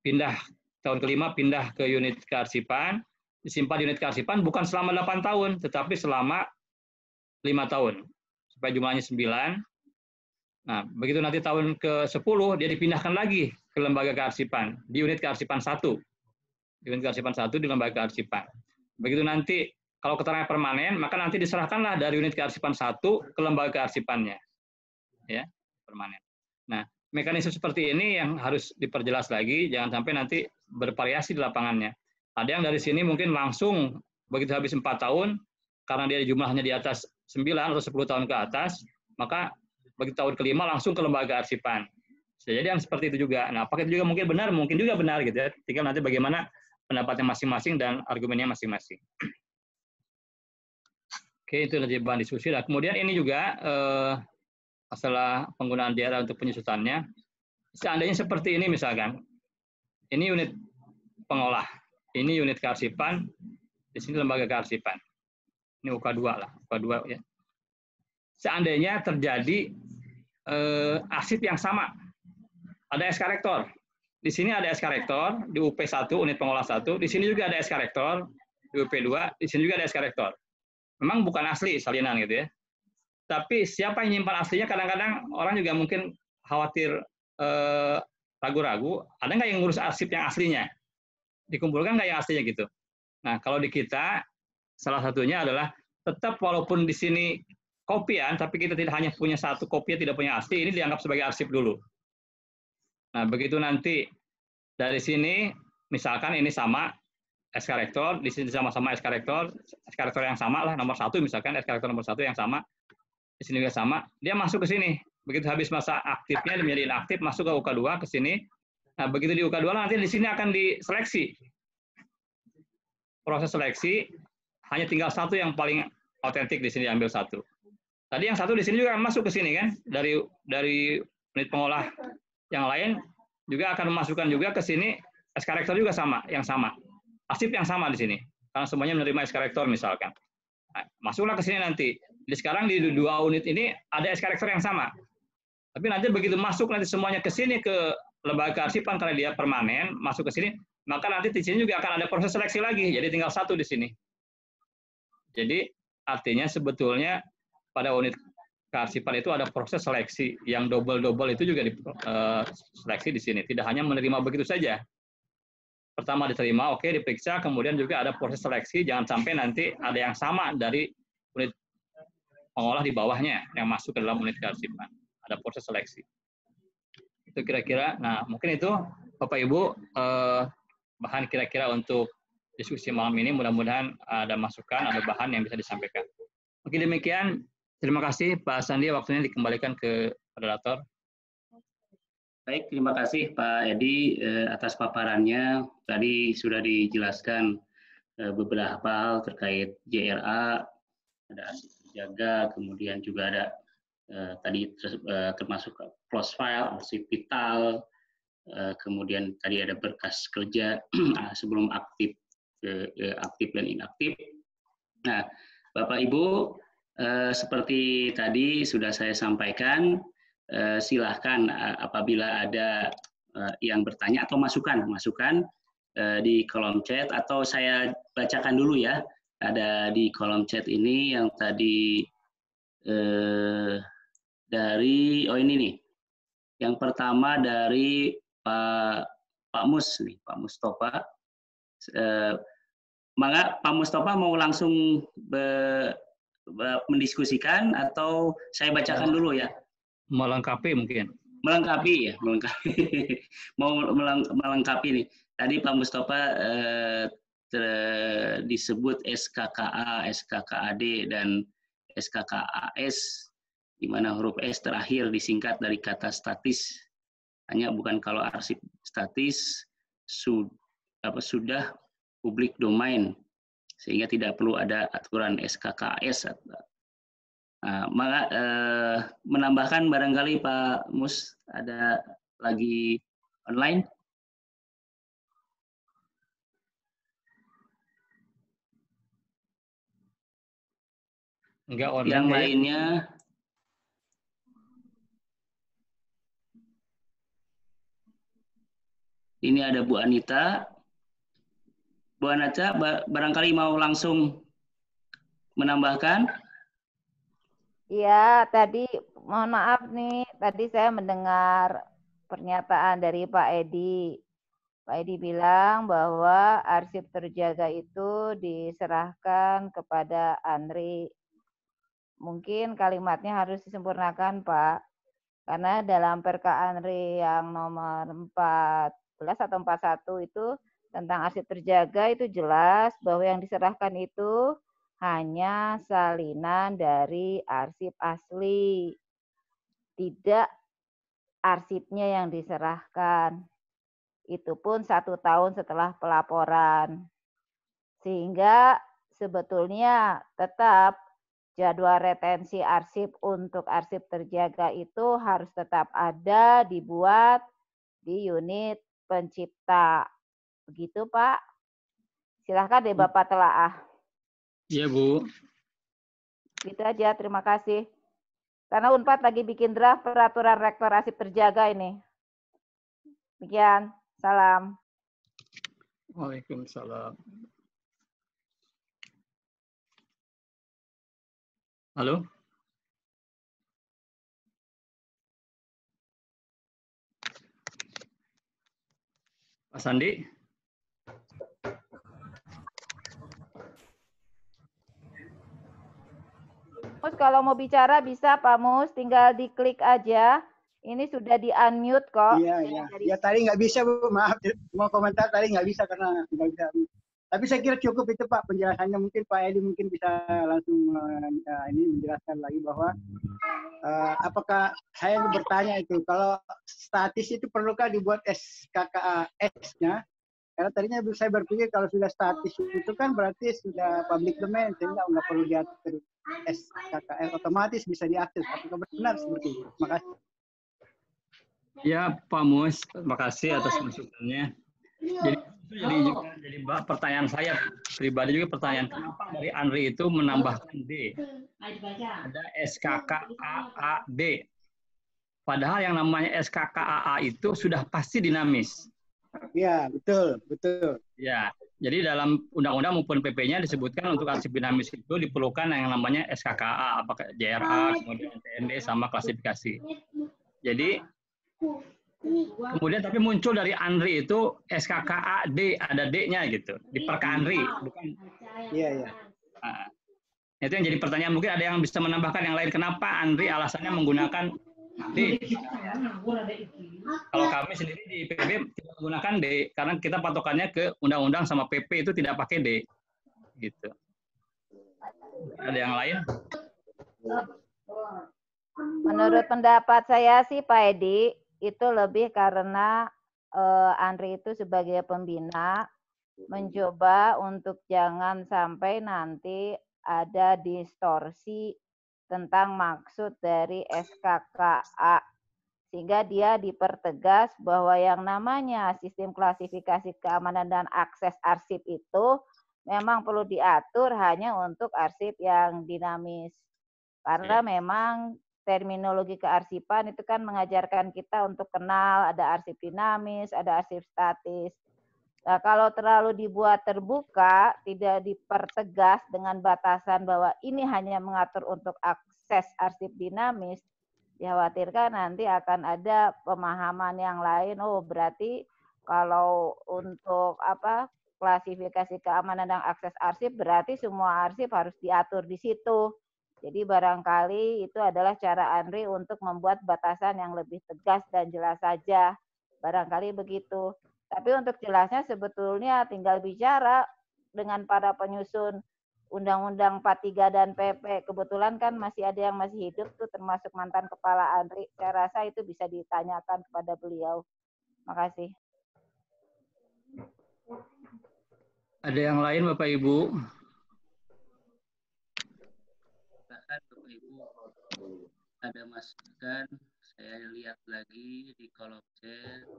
Speaker 3: pindah tahun ke-5 pindah ke unit kearsipan, disimpan di unit kearsipan bukan selama 8 tahun, tetapi selama 5 tahun, supaya jumlahnya 9. Nah, begitu nanti tahun ke-10, dia dipindahkan lagi ke lembaga kearsipan, di unit kearsipan 1. Di unit kearsipan 1 di lembaga kearsipan. Begitu nanti, kalau keterangan permanen, maka nanti diserahkanlah dari unit kearsipan 1 ke lembaga kearsipannya. Ya, permanen. Nah, mekanisme seperti ini yang harus diperjelas lagi, jangan sampai nanti bervariasi di lapangannya. Ada yang dari sini mungkin langsung begitu habis 4 tahun, karena dia jumlahnya di atas 9 atau 10 tahun ke atas, maka begitu tahun kelima langsung ke lembaga arsipan. Jadi yang seperti itu juga. Nah, apakah itu juga mungkin juga benar gitu ya. Tinggal nanti bagaimana pendapatnya masing-masing dan argumennya masing-masing. Oke, itu jadi bahan diskusi. Nah, kemudian ini juga masalah penggunaan daerah untuk penyusutannya. Seandainya seperti ini misalkan, ini unit pengolah, ini unit kearsipan, di sini lembaga kearsipan. Ini UK2 lah, UK2 ya. Seandainya terjadi arsip yang sama, ada SK rektor. Di sini ada SK rektor, di UP1, unit pengolah 1, di sini juga ada SK rektor, di UP2, di sini juga ada SK rektor. Memang bukan asli salinan gitu ya. Tapi siapa yang nyimpan aslinya, kadang-kadang orang juga mungkin khawatir ragu-ragu, ada nggak yang ngurus arsip yang aslinya? Dikumpulkan nggak yang aslinya gitu? Nah, kalau di kita, salah satunya adalah tetap walaupun di sini kopian, tapi kita tidak hanya punya satu kopi, tidak punya asli, ini dianggap sebagai arsip dulu. Nah, begitu nanti dari sini, misalkan ini sama SK rektor, di sini sama-sama SK rektor yang sama lah, nomor 1 misalkan, SK rektor nomor 1 yang sama, di sini juga sama, dia masuk ke sini. Begitu habis masa aktifnya, dia menjadi inaktif, masuk ke UK2, ke sini. Nah, begitu di UK2, nanti di sini akan diseleksi. Proses seleksi, hanya tinggal satu yang paling otentik di sini diambil satu. Tadi yang satu di sini juga akan masuk ke sini kan, dari unit pengolah yang lain juga akan memasukkan juga ke sini SK rektor juga sama, yang sama. Arsip yang sama di sini, karena semuanya menerima SK rektor misalkan. Nah, masuklah ke sini nanti. Jadi sekarang di 2 unit ini ada SK rektor yang sama. Tapi nanti begitu masuk nanti semuanya ke sini ke lembaga kearsipan karena dia permanen, masuk ke sini, maka nanti di sini juga akan ada proses seleksi lagi. Jadi tinggal satu di sini. Jadi artinya sebetulnya pada unit kearsipan itu ada proses seleksi yang double itu juga seleksi di sini. Tidak hanya menerima begitu saja. Pertama diterima, oke, diperiksa, kemudian juga ada proses seleksi, jangan sampai nanti ada yang sama dari unit pengolah di bawahnya yang masuk ke dalam unit kearsipan. Ada proses seleksi. Itu kira-kira, nah mungkin itu Bapak Ibu bahan kira-kira untuk diskusi malam ini, mudah-mudahan ada masukan, ada bahan yang bisa disampaikan. Mungkin demikian, terima kasih Pak Sandi, waktunya dikembalikan ke moderator.
Speaker 2: Baik, terima kasih Pak Edi atas paparannya. Tadi sudah dijelaskan beberapa hal terkait JRA, ada arsip terjaga, kemudian juga ada tadi termasuk close file, arsip vital, kemudian tadi ada berkas kerja sebelum aktif dan inaktif. Nah, Bapak Ibu, seperti tadi sudah saya sampaikan, silahkan apabila ada yang bertanya atau masukan di kolom chat, atau saya bacakan dulu ya. Ada di kolom chat ini yang tadi dari, ini nih. Yang pertama dari Pak Mus nih, Pak Mustafa. Maka Pak Mustafa mau langsung mendiskusikan atau saya bacakan dulu ya?
Speaker 3: Melengkapi mungkin.
Speaker 2: Melengkapi ya, mau melengkapi nih. Tadi Pak Mustafa disebut SKKA, SKKAD, dan SKKAS, di mana huruf S terakhir disingkat dari kata statis. Hanya bukan kalau arsip statis sudah publik domain, sehingga tidak perlu ada aturan SKKAS. Maka menambahkan barangkali Pak Mus ada lagi online.
Speaker 3: Enggak online.
Speaker 2: Yang lainnya ini ada Bu Anita. Bu Anita barangkali mau langsung menambahkan.
Speaker 4: Iya, tadi mohon maaf nih, tadi saya mendengar pernyataan dari Pak Edi. Pak Edi bilang bahwa arsip terjaga itu diserahkan kepada ANRI. Mungkin kalimatnya harus disempurnakan, Pak. Karena dalam Perka ANRI yang nomor 4 atau 41 itu tentang arsip terjaga itu jelas bahwa yang diserahkan itu hanya salinan dari arsip asli, tidak arsipnya yang diserahkan. Itu pun 1 tahun setelah pelaporan. Sehingga sebetulnya tetap jadwal retensi arsip untuk arsip terjaga itu harus tetap ada, dibuat di unit pencipta. Begitu, Pak. Silahkan deh Bapak telaah.
Speaker 3: Iya, Bu.
Speaker 4: Gitu aja, terima kasih. Karena Unpad lagi bikin draft peraturan rektor arsip terjaga ini. Demikian, salam.
Speaker 3: Waalaikumsalam. Halo? Pak Sandi?
Speaker 4: Mus kalau mau bicara bisa Pak Mus, tinggal diklik aja. Ini sudah di-unmute kok.
Speaker 5: Iya, iya. Ya tadi nggak bisa, Bu. Maaf, mau komentar tadi nggak bisa karena nggak bisa. Tapi saya kira cukup itu Pak penjelasannya. Mungkin Pak Edi mungkin bisa langsung ini menjelaskan lagi bahwa apakah saya bertanya itu kalau statis itu perlukah dibuat SKKAS-nya? Karena tadinya saya berpikir kalau sudah statis itu kan berarti sudah public domain sehingga nggak perlu diatur SKKS, otomatis bisa diakses. Apakah benar seperti itu? Terima kasih.
Speaker 3: Ya, Pak Mus, terima kasih atas masukannya. Jadi pertanyaan saya pribadi juga pertanyaan, kenapa dari ANRI itu menambahkan D? Ada SKKAAD. Padahal yang namanya SKKAA itu sudah pasti dinamis.
Speaker 5: Ya, betul, betul.
Speaker 3: Ya, jadi dalam undang-undang maupun PP-nya disebutkan untuk arsip dinamis itu diperlukan yang namanya SKKA, apakah JRA, kemudian TND sama klasifikasi. Jadi kemudian tapi muncul dari ANRI itu SKKAD, ada D-nya gitu, di Perka ANRI, bukan?
Speaker 5: Iya, iya.
Speaker 3: Nah, itu yang jadi pertanyaan, mungkin ada yang bisa menambahkan yang lain, kenapa ANRI alasannya menggunakan D? Kalau kami sendiri di PB tidak menggunakan D, karena kita patokannya ke undang-undang sama PP itu tidak pakai D. Gitu. Ada yang lain?
Speaker 4: Menurut pendapat saya sih Pak Edi, itu lebih karena ANRI itu sebagai pembina mencoba untuk jangan sampai nanti ada distorsi tentang maksud dari SKKA. Sehingga dia dipertegas bahwa yang namanya sistem klasifikasi keamanan dan akses arsip itu memang perlu diatur hanya untuk arsip yang dinamis. Karena memang terminologi kearsipan itu kan mengajarkan kita untuk kenal ada arsip dinamis, ada arsip statis. Nah, kalau terlalu dibuat terbuka, tidak dipertegas dengan batasan bahwa ini hanya mengatur untuk akses arsip dinamis, dikhawatirkan nanti akan ada pemahaman yang lain. Oh, berarti kalau untuk klasifikasi keamanan dan akses arsip berarti semua arsip harus diatur di situ. Jadi barangkali itu adalah cara ANRI untuk membuat batasan yang lebih tegas dan jelas saja. Barangkali begitu. Tapi untuk jelasnya sebetulnya tinggal bicara dengan para penyusun Undang-Undang 43 dan PP. Kebetulan kan masih ada yang masih hidup tuh termasuk mantan kepala ANRI. Saya rasa itu bisa ditanyakan kepada beliau. Terima kasih.
Speaker 3: Ada yang lain Bapak Ibu?
Speaker 2: Bapak Ibu ada masukan, saya lihat lagi di kolom chat.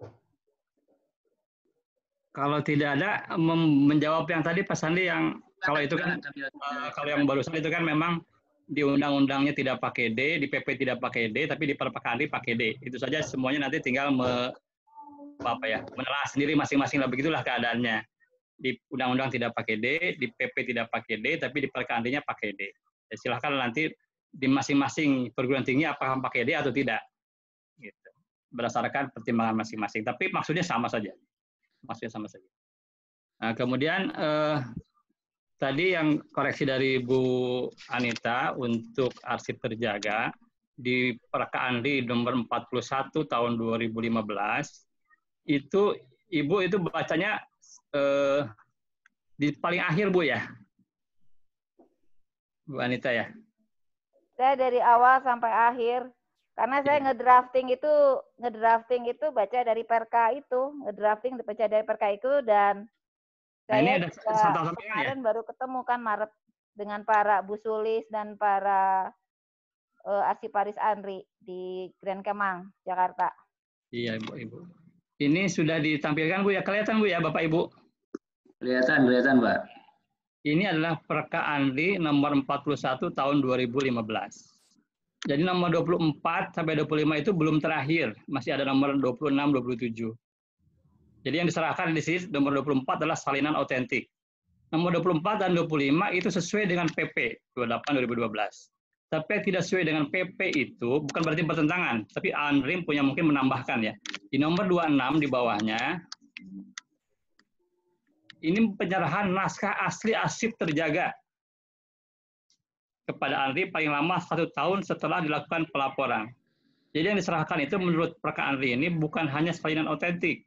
Speaker 3: Kalau tidak ada, menjawab yang tadi Pak Sandi yang kalau itu kan kalau yang barusan itu kan memang di undang-undangnya tidak pakai D, di PP tidak pakai D, tapi di Perpaka ANRI pakai D. Itu saja, semuanya nanti tinggal menelaah sendiri masing-masing lah, begitulah keadaannya. Di undang-undang tidak pakai D, di PP tidak pakai D, tapi di Perka ANRI-nya pakai D. Ya, silahkan nanti di masing-masing perguruan tinggi apakah pakai D atau tidak. Gitu. Berdasarkan pertimbangan masing-masing. Tapi maksudnya sama saja. Nah, kemudian tadi yang koreksi dari Bu Anita untuk arsip terjaga di Perka ANRI nomor 41 tahun 2015 itu Ibu itu bacanya di paling akhir, Bu ya? Bu Anita ya?
Speaker 4: Saya dari awal sampai akhir. Karena saya ngedrafting itu baca dari perka itu, ngedrafting baca dari perka itu, dan
Speaker 3: Nah, ini
Speaker 4: saya
Speaker 3: ada
Speaker 4: juga
Speaker 3: sampingan ya?
Speaker 4: kemarin baru ketemu kan Maret dengan para Bu Sulis dan para Arsiparis Andri di Grand Kemang, Jakarta.
Speaker 3: Iya, Ibu. Ini sudah ditampilkan, Bu ya? Kelihatan, Bu ya, Bapak Ibu?
Speaker 2: Kelihatan, Pak.
Speaker 3: Ini adalah Perka Andri nomor 41 tahun 2015. Jadi nomor 24 sampai 25 itu belum terakhir, masih ada nomor 26, 27. Jadi yang diserahkan di sini nomor 24 adalah salinan otentik. Nomor 24 dan 25 itu sesuai dengan PP 28 2012. Tapi yang tidak sesuai dengan PP itu bukan berarti bertentangan, tapi Andri punya mungkin menambahkan ya. Di nomor 26 di bawahnya, ini penyerahan naskah asli arsip terjaga kepada Andri paling lama 1 tahun setelah dilakukan pelaporan. Jadi yang diserahkan itu menurut Perka Andri ini bukan hanya salinan otentik,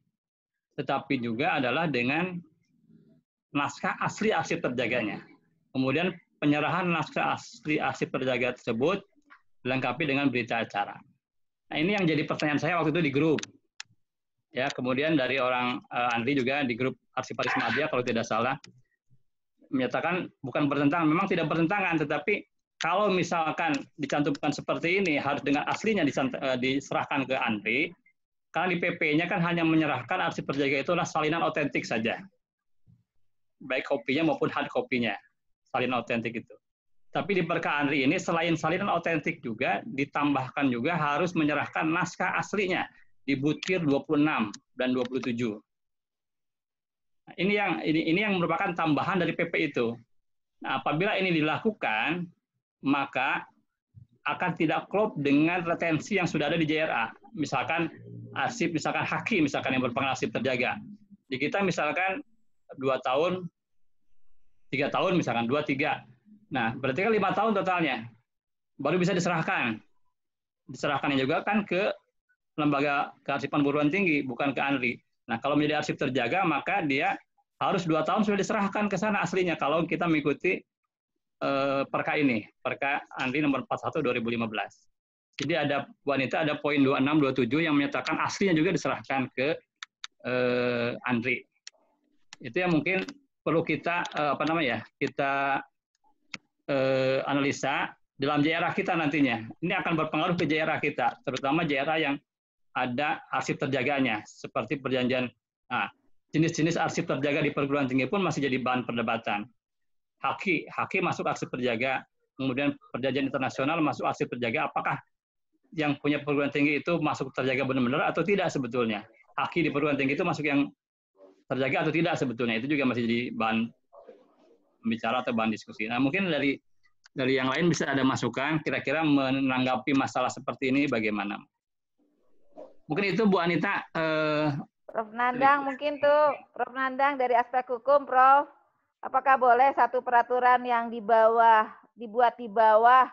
Speaker 3: tetapi juga adalah dengan naskah asli arsip terjaganya. Kemudian penyerahan naskah asli arsip terjaga tersebut dilengkapi dengan berita acara. Nah, ini yang jadi pertanyaan saya waktu itu di grup. Ya, kemudian dari orang Andri juga di grup Arsiparis Media kalau tidak salah menyatakan bukan bertentangan, memang tidak bertentangan, tetapi kalau misalkan dicantumkan seperti ini harus dengan aslinya diserahkan ke Andri, karena di PP-nya kan hanya menyerahkan arsip terjaga itu adalah salinan otentik saja, baik kopinya maupun hard kopinya, salinan otentik itu. Tapi di Perka Andri ini selain salinan otentik juga ditambahkan juga harus menyerahkan naskah aslinya di butir 26 dan 27. Nah, ini yang merupakan tambahan dari PP itu. Nah, apabila ini dilakukan, maka akan tidak klop dengan retensi yang sudah ada di JRA. Misalkan arsip, misalkan haki, misalkan yang berpengaruh arsip terjaga. Di kita misalkan 2 tahun, 3 tahun misalkan, 2, 3. Nah, berarti kan 5 tahun totalnya. Baru bisa diserahkan. Diserahkannya juga kan ke lembaga kearsipan perguruan tinggi, bukan ke Andri. Nah, kalau menjadi arsip terjaga, maka dia harus 2 tahun sudah diserahkan ke sana aslinya, kalau kita mengikuti Perka ini, Perka Andri nomor 41 2015. Jadi ada wanita, ada poin 26, 27 yang menyatakan aslinya juga diserahkan ke Andri. Itu yang mungkin perlu kita kita analisa dalam JRA kita nantinya. Ini akan berpengaruh ke JRA kita, terutama JRA yang ada arsip terjaganya, seperti perjanjian. Nah, jenis-jenis arsip terjaga di perguruan tinggi pun masih jadi bahan perdebatan. Haki masuk arsip terjaga, kemudian perjanjian internasional masuk arsip terjaga. Apakah yang punya perguruan tinggi itu masuk terjaga benar-benar atau tidak sebetulnya? Haki di perguruan tinggi itu masuk yang terjaga atau tidak sebetulnya? Itu juga masih jadi bahan pembicara atau bahan diskusi. Nah, mungkin dari yang lain bisa ada masukan, kira-kira menanggapi masalah seperti ini bagaimana? Mungkin itu Bu Anita.
Speaker 4: Prof. Nandang mungkin tuh, Prof. Nandang dari aspek hukum, Prof. Apakah boleh satu peraturan yang dibuat di bawah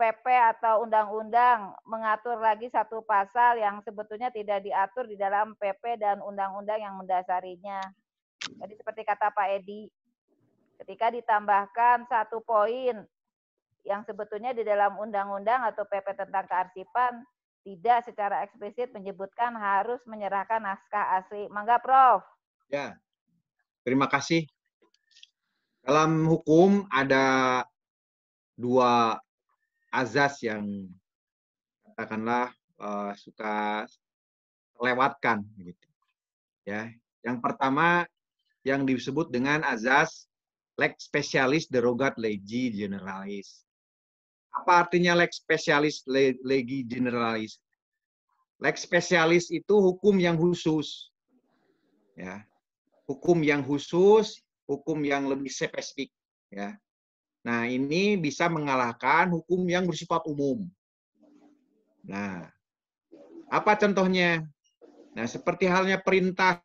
Speaker 4: PP atau undang-undang mengatur lagi satu pasal yang sebetulnya tidak diatur di dalam PP dan undang-undang yang mendasarinya? Jadi seperti kata Pak Edi, ketika ditambahkan satu poin yang sebetulnya di dalam undang-undang atau PP tentang kearsipan tidak secara eksplisit menyebutkan harus menyerahkan naskah asli. Mangga, Prof.
Speaker 1: Ya, terima kasih. Dalam hukum ada 2 azas yang katakanlah suka terlewatkan, gitu. Ya, yang pertama yang disebut dengan azas lex specialis derogat legi generalis. Apa artinya lex specialis legi generalis? Lex specialis itu hukum yang khusus. Ya. Hukum yang khusus, hukum yang lebih spesifik, ya. Nah, ini bisa mengalahkan hukum yang bersifat umum. Nah, apa contohnya? Nah, seperti halnya perintah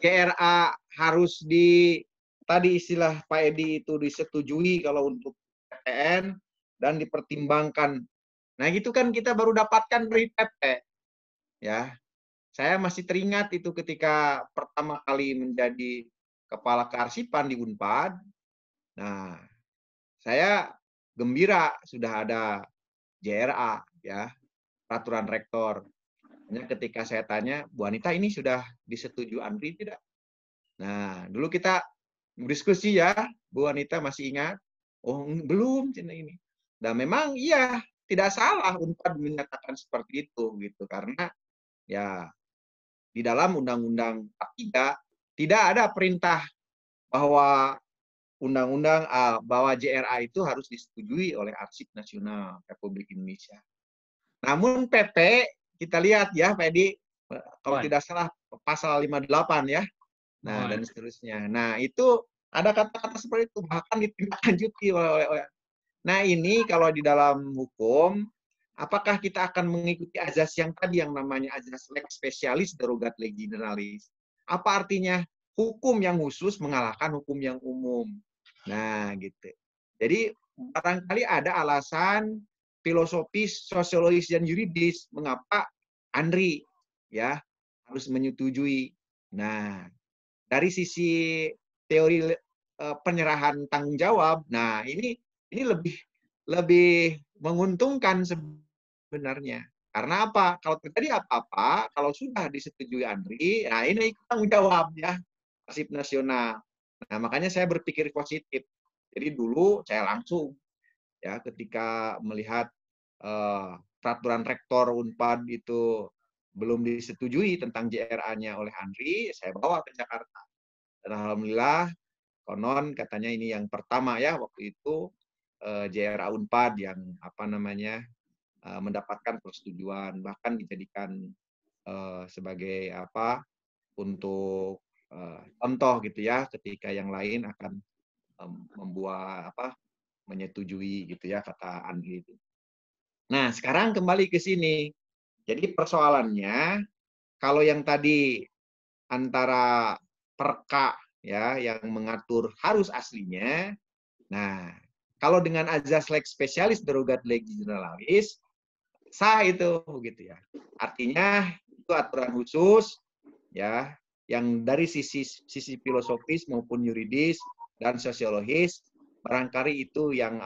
Speaker 1: JRA harus tadi istilah Pak Edi itu disetujui kalau untuk PTN dan dipertimbangkan. Nah, gitu kan kita baru dapatkan dari PP. Ya. saya masih teringat itu ketika pertama kali menjadi kepala kearsipan di Unpad. Nah, saya gembira sudah ada JRA, ya, peraturan rektor. Hanya ketika saya tanya, Bu Anita, ini sudah disetujui Andri tidak? Nah, dulu kita diskusi ya, Bu Anita masih ingat? Oh, belum cina ini. Dan memang iya, tidak salah Unpad menyatakan seperti itu gitu, karena ya di dalam Undang-Undang 43 tidak ada perintah bahwa bahwa JRA itu harus disetujui oleh Arsip Nasional Republik Indonesia. Namun PP kita lihat ya, Pak Edi, kalau tidak salah pasal 58 ya. Nah, dan seterusnya. Nah, itu ada kata-kata seperti itu, bahkan ditindaklanjuti oleh. Nah, ini kalau di dalam hukum, apakah kita akan mengikuti azas yang tadi yang namanya azas lex specialis derogat lege generalis? Apa artinya? Hukum yang khusus mengalahkan hukum yang umum. Nah, gitu. Jadi, barangkali ada alasan filosofis, sosiologis, dan yuridis mengapa Andri ya harus menyetujui. Nah, dari sisi teori penyerahan tanggung jawab, nah ini lebih menguntungkan sebenarnya. Karena apa? Kalau terjadi apa-apa, kalau sudah disetujui Andri, nah ini tanggung jawab ya, Arsip Nasional. Nah, makanya saya berpikir positif. Jadi dulu saya langsung ya ketika melihat peraturan rektor Unpad itu belum disetujui tentang JRA-nya oleh Andri, saya bawa ke Jakarta. Dan alhamdulillah konon katanya ini yang pertama ya waktu itu JRA Unpad yang mendapatkan persetujuan, bahkan dijadikan sebagai untuk contoh gitu ya ketika yang lain akan menyetujui gitu ya kata Andri itu. Nah, sekarang kembali ke sini. Jadi persoalannya kalau yang tadi antara perka ya yang mengatur harus aslinya. Nah, kalau dengan azas lex specialis derogat lege generalis sah itu gitu ya. Artinya itu aturan khusus ya yang dari sisi filosofis maupun yuridis dan sosiologis barangkali itu yang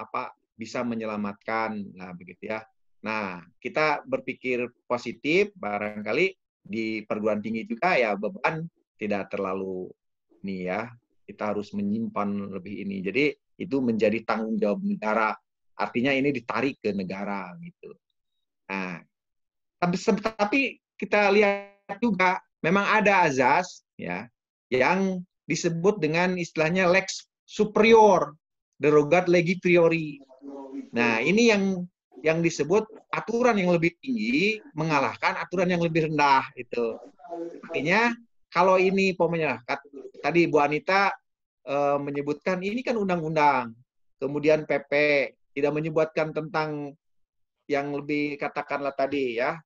Speaker 1: bisa menyelamatkan lah begitu ya. Nah, kita berpikir positif barangkali di perguruan tinggi juga ya beban tidak terlalu nih ya. Kita harus menyimpan lebih ini. Jadi itu menjadi tanggung jawab negara. Artinya ini ditarik ke negara gitu. Nah, tapi kita lihat juga memang ada azas ya yang disebut dengan istilahnya lex superior derogat lege priori. Nah, ini yang disebut aturan yang lebih tinggi mengalahkan aturan yang lebih rendah itu. Artinya kalau ini tadi Bu Anita menyebutkan ini kan undang-undang, kemudian PP tidak menyebutkan tentang yang lebih katakanlah tadi ya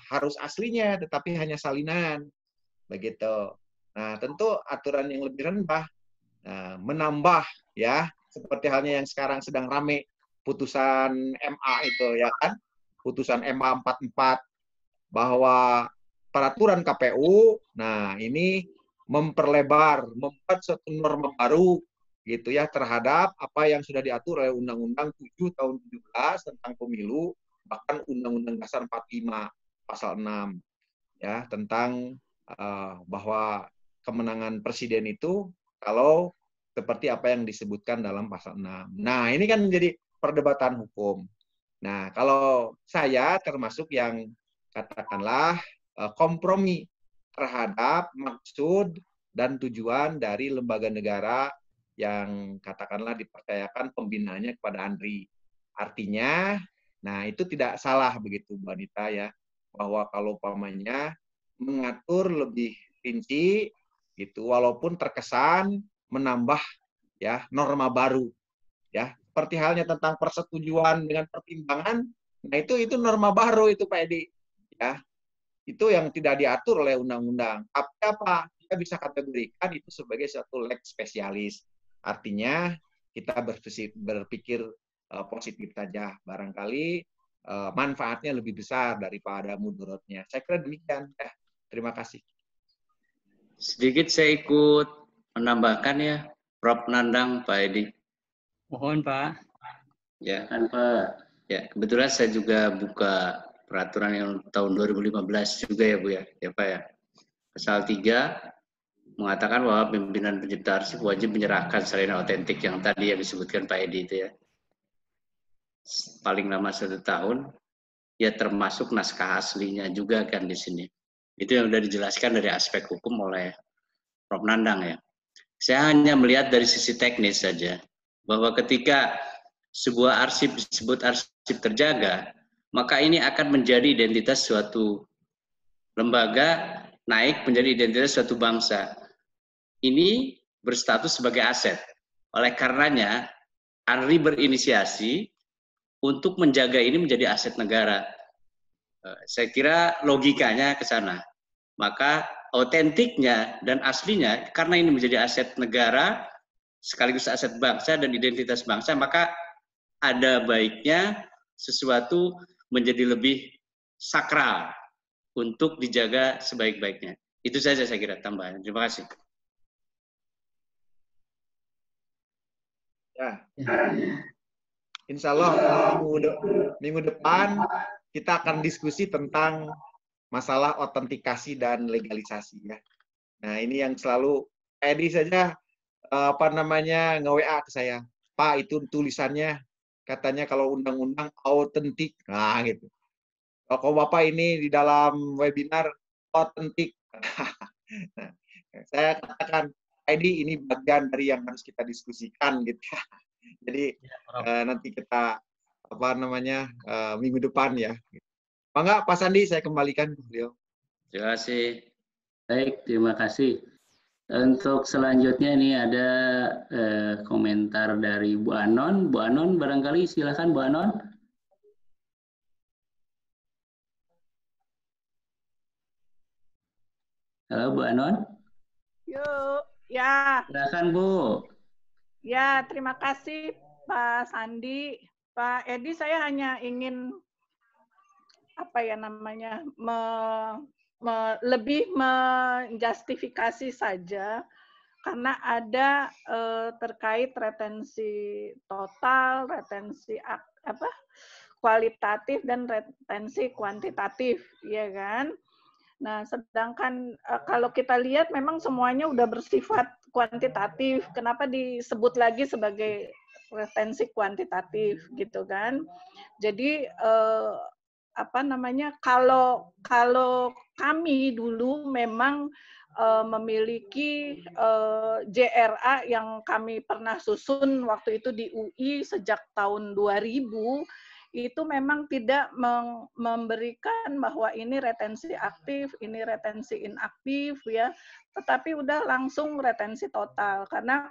Speaker 1: harus aslinya, tetapi hanya salinan begitu. Nah, tentu aturan yang lebih rendah menambah ya seperti halnya yang sekarang sedang rame putusan MA itu ya kan, putusan MA 44 bahwa peraturan KPU, nah ini membuat suatu norma baru gitu ya terhadap apa yang sudah diatur oleh Undang-Undang 7 tahun 17 tentang pemilu, bahkan Undang-Undang Dasar 45 pasal 6 ya tentang bahwa kemenangan presiden itu kalau seperti apa yang disebutkan dalam pasal 6. Nah, ini kan menjadi perdebatan hukum. Nah, kalau saya termasuk yang katakanlah kompromi terhadap maksud dan tujuan dari lembaga negara yang katakanlah dipercayakan pembinaannya kepada Andri. Artinya, nah itu tidak salah begitu Bu Anita ya, bahwa kalau umpamanya mengatur lebih rinci gitu, walaupun terkesan menambah ya norma baru ya, seperti halnya tentang persetujuan dengan pertimbangan. Nah itu norma baru itu Pak Edi ya, itu yang tidak diatur oleh undang-undang. Tapi apa? Kita bisa kategorikan itu sebagai suatu lex spesialis. Artinya kita berpikir positif saja. Barangkali manfaatnya lebih besar daripada mudorotnya. Saya kira demikian. Terima kasih.
Speaker 6: Sedikit saya ikut menambahkan ya, Prof. Nandang, Pak Edi.
Speaker 3: Mohon Pak.
Speaker 6: Ya,
Speaker 2: Kan Pak.
Speaker 6: ya, kebetulan saya juga buka peraturan yang tahun 2015 juga ya Bu ya, Pak ya. Pasal 3 mengatakan bahwa pimpinan pencipta arsip wajib menyerahkan salinan otentik yang tadi yang disebutkan Pak Edi itu ya. Paling lama 1 tahun, ya termasuk naskah aslinya juga kan di sini. Itu yang sudah dijelaskan dari aspek hukum oleh Prof. Nandang ya. Saya hanya melihat dari sisi teknis saja, bahwa ketika sebuah arsip disebut arsip terjaga, maka ini akan menjadi identitas suatu lembaga, naik menjadi identitas suatu bangsa. Ini berstatus sebagai aset. Oleh karenanya, ANRI berinisiasi untuk menjaga ini menjadi aset negara. Saya kira logikanya ke sana. Maka autentiknya dan aslinya, karena ini menjadi aset negara, sekaligus aset bangsa dan identitas bangsa, maka ada baiknya sesuatu menjadi lebih sakral untuk dijaga sebaik-baiknya. Itu saja saya kira tambahan. Terima kasih.
Speaker 1: Ya. Insya Allah minggu depan kita akan diskusi tentang masalah autentikasi dan legalisasi ya. Nah ini yang selalu Edi saja nge-WA ke saya, Pak itu tulisannya katanya kalau undang-undang autentik, nah gitu. Kalau Bapak ini di dalam webinar autentik, nah, saya katakan Edi ini bagian dari yang harus kita diskusikan gitu. Jadi nanti kita minggu depan ya. Enggak, Pak Sandi, saya kembalikan ke beliau.
Speaker 6: Terima kasih.
Speaker 2: Baik, terima kasih. Untuk selanjutnya ini ada komentar dari Bu Anon. Bu Anon, barangkali silakan Bu Anon. Halo Bu Anon.
Speaker 7: Yuk, ya.
Speaker 2: Silakan Bu.
Speaker 7: Ya, terima kasih Pak Sandi. Pak Edi, saya hanya ingin lebih menjustifikasi saja karena ada terkait retensi total, retensi kualitatif dan retensi kuantitatif, ya kan? Nah, sedangkan kalau kita lihat memang semuanya udah bersifat kuantitatif. Kenapa disebut lagi sebagai retensi kuantitatif gitu kan? Jadi kalau kami dulu memang memiliki JRA yang kami pernah susun waktu itu di UI sejak tahun 2000, itu memang tidak memberikan bahwa ini retensi aktif, ini retensi inaktif ya, tetapi udah langsung retensi total karena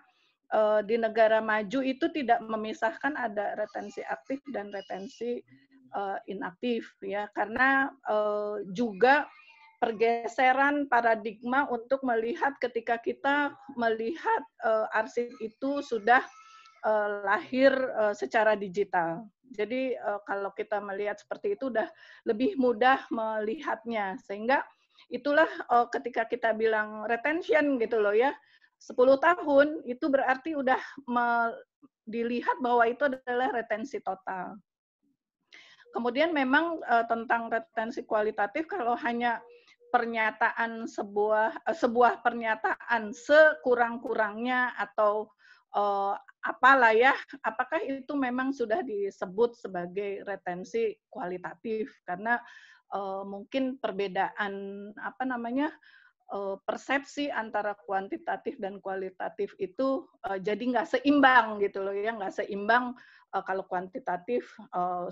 Speaker 7: di negara maju itu tidak memisahkan ada retensi aktif dan retensi inaktif ya, karena juga pergeseran paradigma untuk melihat ketika kita melihat arsip itu sudah lahir secara digital. Jadi kalau kita melihat seperti itu udah lebih mudah melihatnya, sehingga itulah ketika kita bilang retention gitu loh ya, 10 tahun itu berarti udah dilihat bahwa itu adalah retensi total. Kemudian memang tentang retensi kualitatif, kalau hanya pernyataan sebuah pernyataan sekurang-kurangnya atau apalah ya, apakah itu memang sudah disebut sebagai retensi kualitatif? Karena mungkin perbedaan persepsi antara kuantitatif dan kualitatif itu jadi nggak seimbang gitu loh ya, nggak seimbang. Kalau kuantitatif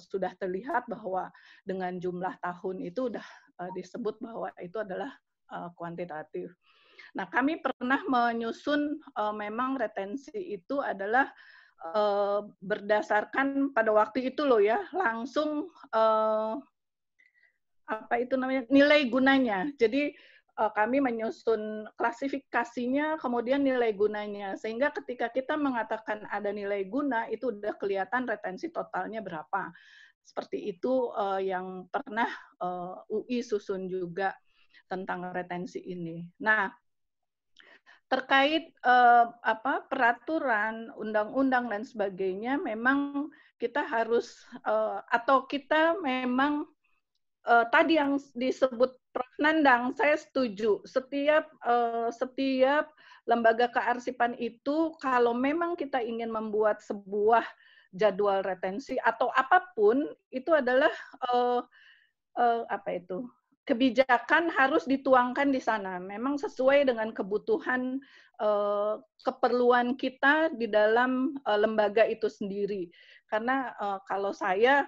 Speaker 7: sudah terlihat bahwa dengan jumlah tahun itu udah disebut bahwa itu adalah kuantitatif. Nah, kami pernah menyusun memang retensi itu adalah berdasarkan pada waktu itu loh ya, langsung nilai gunanya. Jadi kami menyusun klasifikasinya, kemudian nilai gunanya. Sehingga ketika kita mengatakan ada nilai guna, itu udah kelihatan retensi totalnya berapa. Seperti itu yang pernah UI susun juga. tentang retensi ini. Nah, terkait peraturan, undang-undang dan sebagainya, memang kita harus atau kita memang tadi yang disebut Prof. Nandang, saya setuju. Setiap lembaga kearsipan itu kalau memang kita ingin membuat sebuah jadwal retensi atau apapun, itu adalah kebijakan harus dituangkan di sana. Memang sesuai dengan kebutuhan keperluan kita di dalam lembaga itu sendiri. Karena kalau saya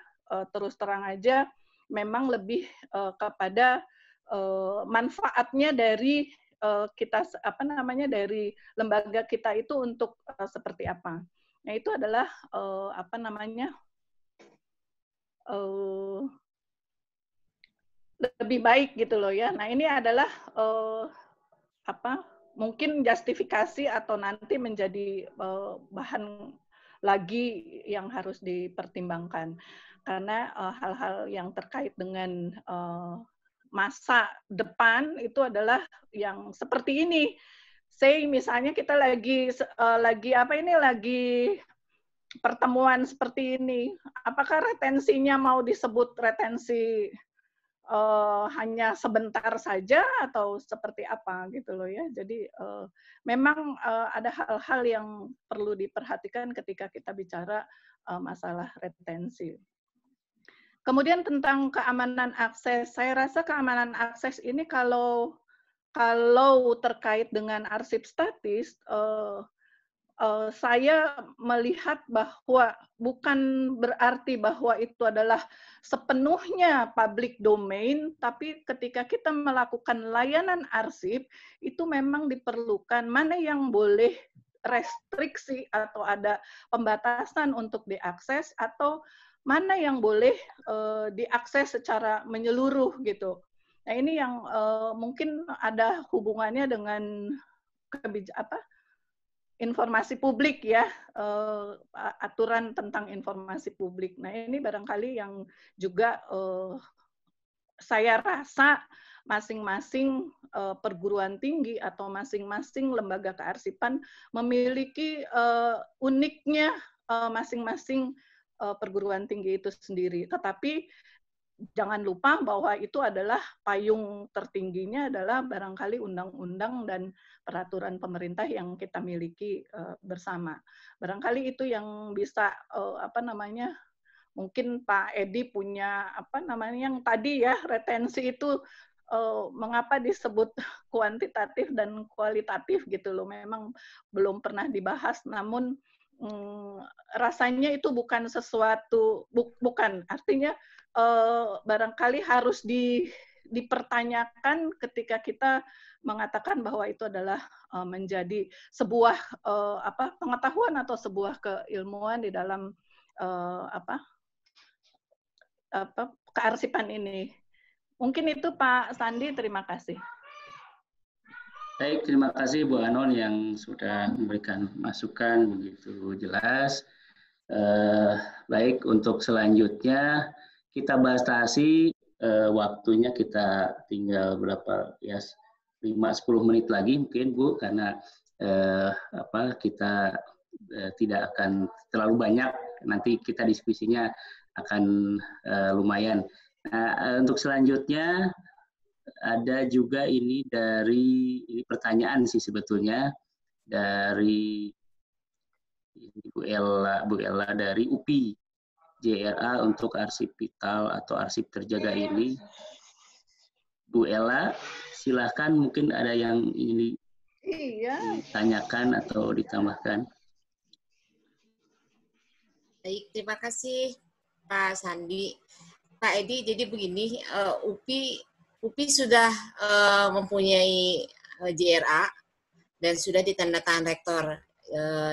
Speaker 7: terus terang aja memang lebih kepada manfaatnya dari kita dari lembaga kita itu untuk seperti apa. Nah, itu adalah lebih baik gitu loh ya. Nah, ini adalah mungkin justifikasi atau nanti menjadi bahan lagi yang harus dipertimbangkan. Karena hal-hal yang terkait dengan masa depan itu adalah yang seperti ini. Say misalnya kita lagi pertemuan seperti ini. Apakah retensinya mau disebut retensi hanya sebentar saja atau seperti apa gitu loh ya. Jadi memang ada hal-hal yang perlu diperhatikan ketika kita bicara masalah retensi. Kemudian tentang keamanan akses, saya rasa keamanan akses ini kalau terkait dengan arsip statis, saya melihat bahwa bukan berarti bahwa itu adalah sepenuhnya public domain, tapi ketika kita melakukan layanan arsip, itu memang diperlukan mana yang boleh restriksi atau ada pembatasan untuk diakses, atau mana yang boleh diakses secara menyeluruh gitu. Nah, ini yang mungkin ada hubungannya dengan informasi publik ya, aturan tentang informasi publik. Nah, ini barangkali yang juga saya rasa masing-masing perguruan tinggi atau masing-masing lembaga kearsipan memiliki uniknya masing-masing perguruan tinggi itu sendiri. Tetapi jangan lupa bahwa itu adalah payung tertingginya adalah barangkali undang-undang dan peraturan pemerintah yang kita miliki bersama. Barangkali itu yang bisa mungkin Pak Edi punya yang tadi ya retensi itu mengapa disebut kuantitatif dan kualitatif gitu loh. Memang belum pernah dibahas, namun rasanya itu bukan sesuatu bukan artinya barangkali harus dipertanyakan ketika kita mengatakan bahwa itu adalah menjadi sebuah pengetahuan atau sebuah keilmuan di dalam kearsipan ini. Mungkin itu Pak Sandi, terima kasih.
Speaker 2: Baik, terima kasih Bu Anon yang sudah memberikan masukan begitu jelas. Baik, untuk selanjutnya kita batasi waktunya, kita tinggal berapa ya 5-10 menit lagi mungkin Bu, karena kita tidak akan terlalu banyak, nanti kita diskusinya akan lumayan. Nah, untuk selanjutnya ada juga ini pertanyaan sih sebetulnya dari Bu Ella dari UPI JRA untuk arsip vital atau arsip terjaga ini. Bu Ella, silahkan, mungkin ada yang ingin ditanyakan atau ditambahkan.
Speaker 8: Baik, terima kasih Pak Sandi. Pak Edi, jadi begini, UPI sudah mempunyai JRA dan sudah ditandatangan rektor.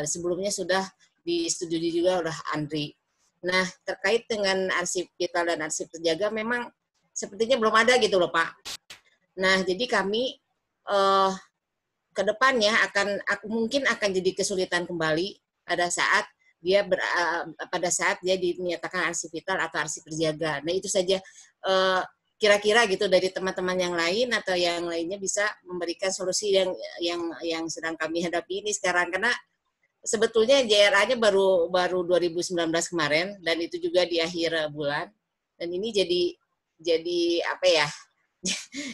Speaker 8: Sebelumnya sudah disetujui juga oleh Andri. Nah, terkait dengan arsip vital dan arsip terjaga memang sepertinya belum ada gitu loh Pak. Nah, jadi kami ke depannya mungkin akan jadi kesulitan kembali pada saat dia dinyatakan arsip vital atau arsip terjaga. Nah, itu saja kira-kira gitu dari teman-teman yang lain atau yang lainnya bisa memberikan solusi yang sedang kami hadapi ini sekarang, karena sebetulnya JRA-nya baru 2019 kemarin dan itu juga di akhir bulan, dan ini jadi apa ya?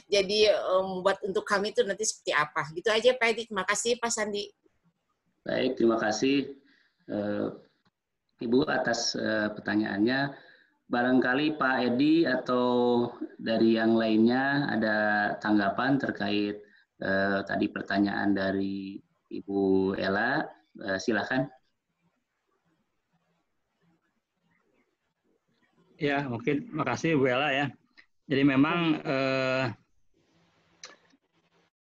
Speaker 8: Jadi membuat untuk kami itu nanti seperti apa. Gitu aja Pak Edi. Terima kasih Pak Sandi.
Speaker 2: Baik, terima kasih Ibu atas pertanyaannya. Barangkali Pak Edi atau dari yang lainnya ada tanggapan terkait tadi pertanyaan dari Ibu Ella. Silakan.
Speaker 3: Ya, mungkin makasih Bu Ella ya. Jadi memang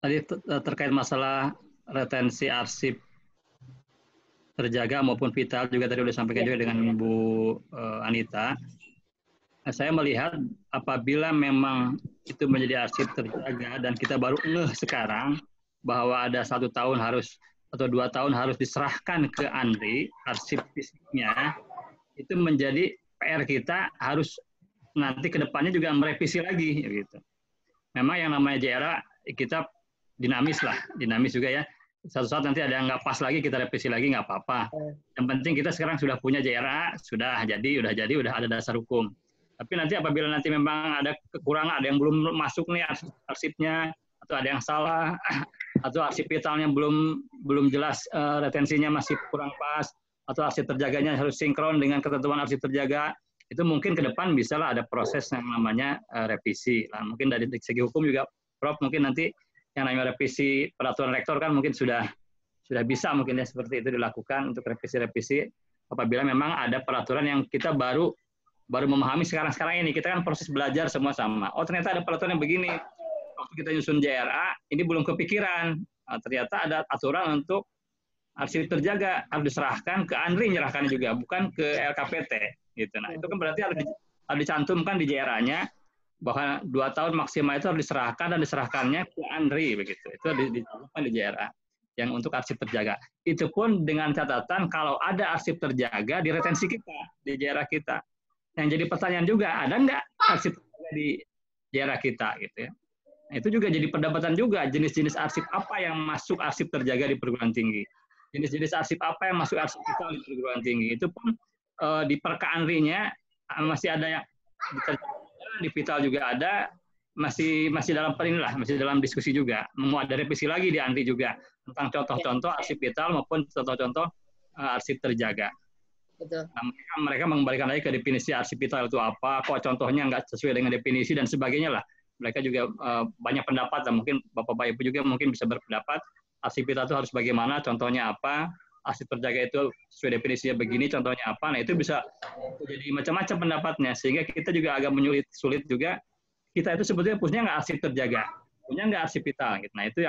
Speaker 3: tadi terkait masalah retensi arsip terjaga maupun vital juga tadi sudah disampaikan juga dengan Bu Anita. Saya melihat apabila memang itu menjadi arsip terjaga dan kita baru ngeh sekarang bahwa ada 1 tahun harus atau 2 tahun harus diserahkan ke Andri arsip fisiknya, itu menjadi PR kita harus nanti ke depannya juga merevisi lagi gitu. Memang yang namanya JRA kita dinamis juga ya. Satu saat nanti ada yang nggak pas lagi kita revisi lagi nggak apa-apa. Yang penting kita sekarang sudah punya JRA, udah ada dasar hukum. Tapi nanti apabila nanti memang ada kekurangan, ada yang belum masuk nih arsipnya, atau ada yang salah, atau arsip vitalnya belum jelas retensinya masih kurang pas, atau arsip terjaganya harus sinkron dengan ketentuan arsip terjaga, itu mungkin ke depan bisalah ada proses yang namanya revisi. Nah, mungkin dari segi hukum juga, Prof, mungkin nanti yang namanya revisi peraturan rektor kan mungkin sudah bisa mungkin ya seperti itu dilakukan untuk revisi-revisi apabila memang ada peraturan yang kita baru memahami sekarang ini. Kita kan proses belajar semua sama. Oh, ternyata ada peraturan yang begini. Waktu kita nyusun JRA, ini belum kepikiran. Nah, ternyata ada aturan untuk arsip terjaga harus diserahkan ke Andri, menyerahkan juga, bukan ke LKPT. Gitu. Nah, itu kan berarti harus dicantumkan di JRA-nya bahwa 2 tahun maksimal itu harus diserahkan dan diserahkannya ke Andri begitu. Itu dicantumkan di JRA yang untuk arsip terjaga. Itu pun dengan catatan kalau ada arsip terjaga di retensi kita, di JRA kita. Yang jadi pertanyaan juga, ada nggak arsip terjaga di JRA kita gitu ya. Nah, itu juga jadi perdebatan juga, jenis-jenis arsip apa yang masuk arsip terjaga di perguruan tinggi. Jenis-jenis arsip apa yang masuk arsip vital di perguruan tinggi. Itu pun di perka Andri-nya masih ada yang di vital juga ada, masih dalam diskusi juga. Mau ada revisi lagi di Andri juga tentang contoh-contoh arsip vital maupun contoh-contoh arsip terjaga.
Speaker 8: Betul.
Speaker 3: Nah, mereka mengembalikan lagi ke definisi arsip vital itu apa, kok contohnya nggak sesuai dengan definisi dan sebagainya lah. Mereka juga banyak pendapat dan mungkin Bapak Ibu juga mungkin bisa berpendapat arsip vital itu harus bagaimana, contohnya apa, arsip terjaga itu sesuai definisinya begini, contohnya apa. Nah, itu bisa jadi macam-macam pendapatnya sehingga kita juga agak sulit juga. Kita itu sebetulnya punya nggak arsip terjaga, punya nggak arsip vital gitu. Nah, itu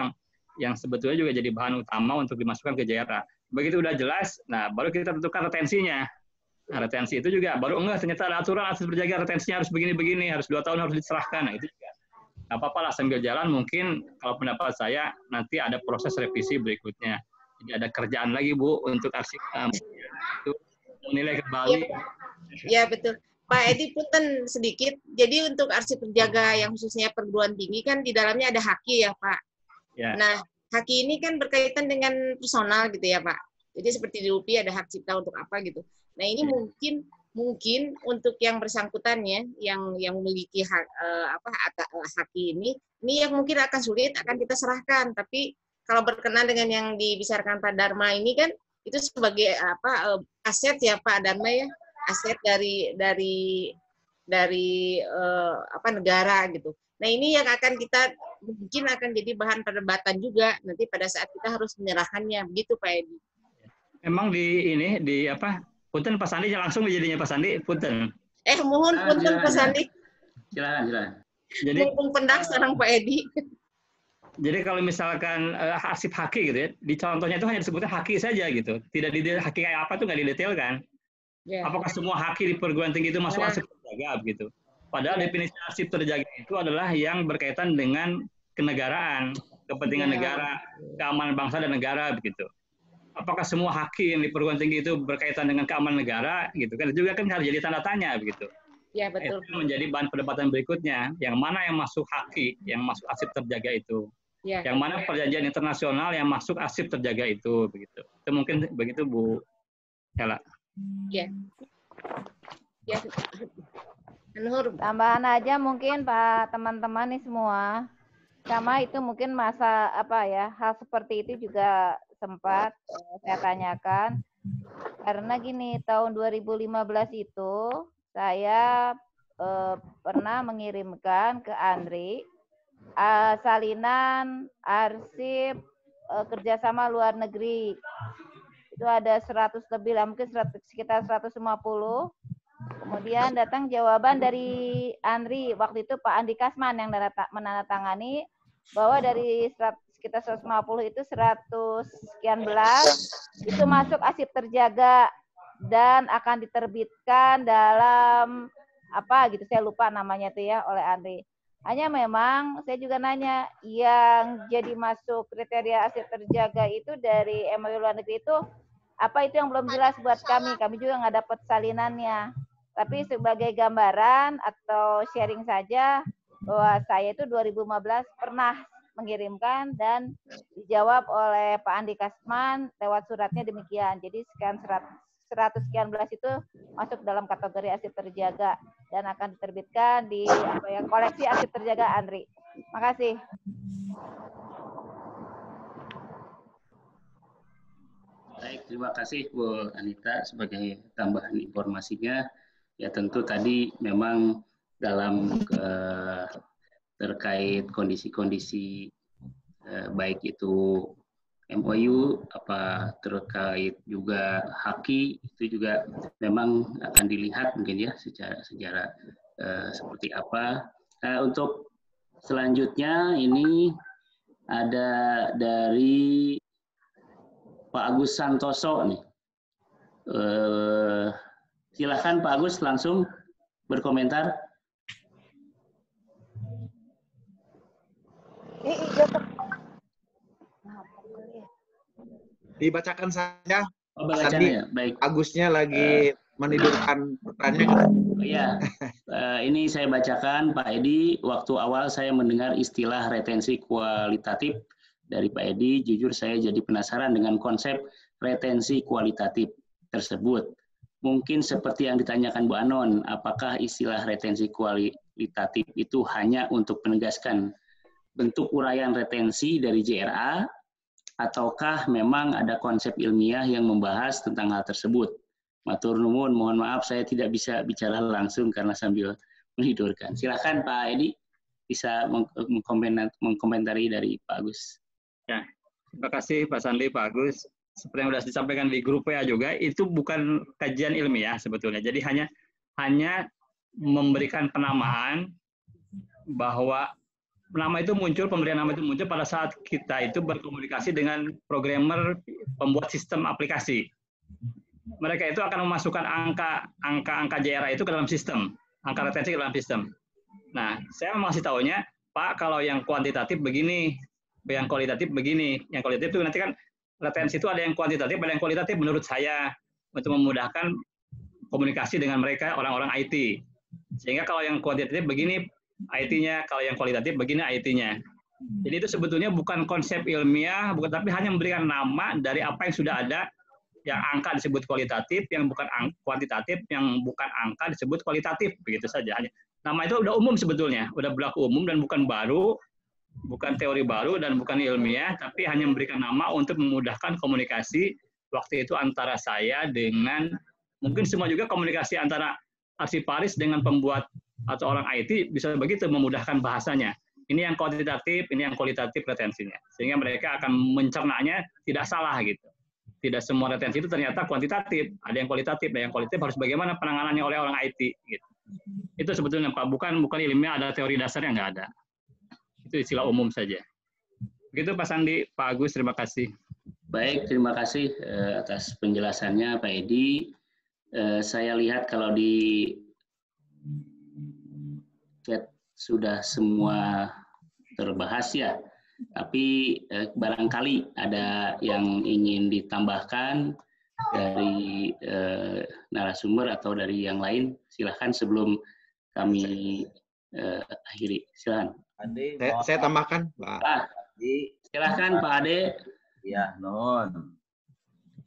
Speaker 3: yang sebetulnya juga jadi bahan utama untuk dimasukkan ke JRA. Begitu udah jelas, nah baru kita tentukan retensinya. Nah, retensi itu juga baru ternyata ada aturan arsip terjaga retensinya harus begini-begini, harus 2 tahun harus diserahkan. Nah, itu juga nggak apa-apa lah sambil jalan. Mungkin kalau pendapat saya nanti ada proses revisi berikutnya. Jadi ada kerjaan lagi Bu untuk arsip itu menilai kembali.
Speaker 8: Ya betul. Pak Edi, punten sedikit. Jadi untuk arsip terjaga yang khususnya perguruan tinggi kan di dalamnya ada haki ya Pak. Ya. Nah, haki ini kan berkaitan dengan personal gitu ya Pak. Jadi seperti di UPI ada hak cipta untuk apa gitu. Nah ini mungkin untuk yang bersangkutannya yang memiliki hak haki ini yang mungkin akan sulit akan kita serahkan. Tapi kalau berkenan dengan yang dibicarakan Pak Dharma ini kan itu sebagai aset ya Pak Dharma ya, aset dari negara gitu. Nah ini yang mungkin akan jadi bahan perdebatan juga nanti pada saat kita harus menyerahkannya, begitu Pak Edi.
Speaker 3: Emang punten Pak Sandi langsung jadinya Pak Sandi, punten.
Speaker 8: Mohon punten Pak Sandi.
Speaker 2: Silakan.
Speaker 8: Jadi mumpung pendak sekarang Pak Edi.
Speaker 3: Jadi kalau misalkan arsip haki gitu ya, di contohnya itu hanya disebutnya haki saja gitu. Tidak haki kayak apa tuh nggak didetailkan. Yeah. Apakah semua haki di perguruan tinggi itu masuk arsip terjaga begitu? Padahal definisi arsip terjaga itu adalah yang berkaitan dengan kenegaraan, kepentingan negara, keamanan bangsa dan negara begitu. Apakah semua haki yang di perguruan tinggi itu berkaitan dengan keamanan negara gitu kan? Juga kan harus jadi tanda tanya begitu.
Speaker 8: Ya, betul.
Speaker 3: Itu menjadi bahan perdebatan berikutnya. Yang mana yang masuk haki, yang masuk arsip terjaga itu.
Speaker 8: Ya.
Speaker 3: Yang mana perjanjian internasional yang masuk arsip terjaga itu, begitu. Itu mungkin begitu, Bu Hela.
Speaker 8: Ya. Ya. Nur.
Speaker 4: Tambahan aja mungkin Pak teman-teman nih semua. Sama itu mungkin masa apa ya, hal seperti itu juga sempat saya tanyakan. Karena gini, tahun 2015 itu saya pernah mengirimkan ke Andri salinan arsip kerjasama luar negeri. Itu ada 100 lebih lah, mungkin sekitar 150. Kemudian datang jawaban dari Andri, waktu itu Pak Andi Kasman yang menandatangani bahwa dari sekitar 150 itu 100 sekian belas itu masuk arsip terjaga dan akan diterbitkan dalam apa gitu, saya lupa namanya itu ya, oleh Andri. Hanya memang saya juga nanya, yang jadi masuk kriteria arsip terjaga itu dari MOU luar negeri itu apa, itu yang belum jelas buat kami juga nggak dapat salinannya. Tapi sebagai gambaran atau sharing saja bahwa saya itu 2015 pernah mengirimkan dan dijawab oleh Pak Andi Kasman lewat suratnya demikian. Jadi sekian 100 sekian belas itu masuk dalam kategori arsip terjaga dan akan diterbitkan di koleksi arsip terjaga Andri. Makasih.
Speaker 2: Baik, terima kasih Bu Anita sebagai tambahan informasinya. Ya tentu tadi memang dalam terkait kondisi-kondisi baik itu MOU, terkait juga haki, itu juga memang akan dilihat mungkin ya secara seperti apa. Untuk selanjutnya ini ada dari Pak Agus Santoso nih. Silakan Pak Agus langsung berkomentar.
Speaker 1: Dibacakan saja.
Speaker 2: Oh, ya? Baik.
Speaker 1: Agusnya lagi menidurkan pertanyaan.
Speaker 2: Iya, ini saya bacakan Pak Edi. Waktu awal saya mendengar istilah retensi kualitatif dari Pak Edi, jujur saya jadi penasaran dengan konsep retensi kualitatif tersebut. Mungkin seperti yang ditanyakan Bu Anon, apakah istilah retensi kualitatif itu hanya untuk menegaskan bentuk uraian retensi dari JRA, ataukah memang ada konsep ilmiah yang membahas tentang hal tersebut? Matur nuwun, mohon maaf saya tidak bisa bicara langsung karena sambil menidurkan. Silakan Pak Edi, bisa mengkomentari dari Pak Agus.
Speaker 3: Ya, terima kasih Pak Sandi, Pak Agus. Seperti yang sudah disampaikan di grup PA juga, itu bukan kajian ilmiah sebetulnya. Jadi hanya memberikan penamaan bahwa pemberian nama itu muncul pada saat kita itu berkomunikasi dengan programmer pembuat sistem aplikasi. Mereka itu akan memasukkan angka JRA itu ke dalam sistem, angka retensi ke dalam sistem. Nah, saya masih tahunya, Pak, kalau yang kuantitatif begini, yang kualitatif begini. Yang kualitatif itu nanti kan retensi itu ada yang kuantitatif, ada yang kualitatif menurut saya, untuk memudahkan komunikasi dengan mereka orang-orang IT. Sehingga kalau yang kuantitatif begini IT-nya, kalau yang kualitatif begini IT-nya. Jadi itu sebetulnya bukan konsep ilmiah, tapi hanya memberikan nama dari apa yang sudah ada, yang angka disebut kualitatif, yang bukan kuantitatif, yang bukan angka disebut kualitatif, begitu saja. Nama itu udah umum sebetulnya, udah berlaku umum dan bukan baru, bukan teori baru dan bukan ilmiah, tapi hanya memberikan nama untuk memudahkan komunikasi waktu itu antara saya dengan, mungkin semua juga komunikasi antara arsiparis dengan pembuat atau orang IT bisa begitu memudahkan bahasanya. Ini yang kuantitatif, ini yang kualitatif retensinya. Sehingga mereka akan mencernanya tidak salah gitu. Tidak semua retensi itu ternyata kuantitatif, ada yang kualitatif, ada yang kualitatif harus bagaimana penanganannya oleh orang IT gitu. Itu sebetulnya Pak, bukan ilmiah, ada teori dasarnya nggak ada. Itu istilah umum saja. Begitu Pak Sandi, Pak Agus, terima kasih.
Speaker 2: Baik, terima kasih atas penjelasannya Pak Edi. Saya lihat kalau di chat sudah semua terbahas ya, tapi barangkali ada yang ingin ditambahkan dari narasumber atau dari yang lain, silahkan sebelum kami akhiri. Silakan.
Speaker 1: Saya tambahkan, Pak.
Speaker 2: Silakan Pak Ade.
Speaker 9: Ya, non.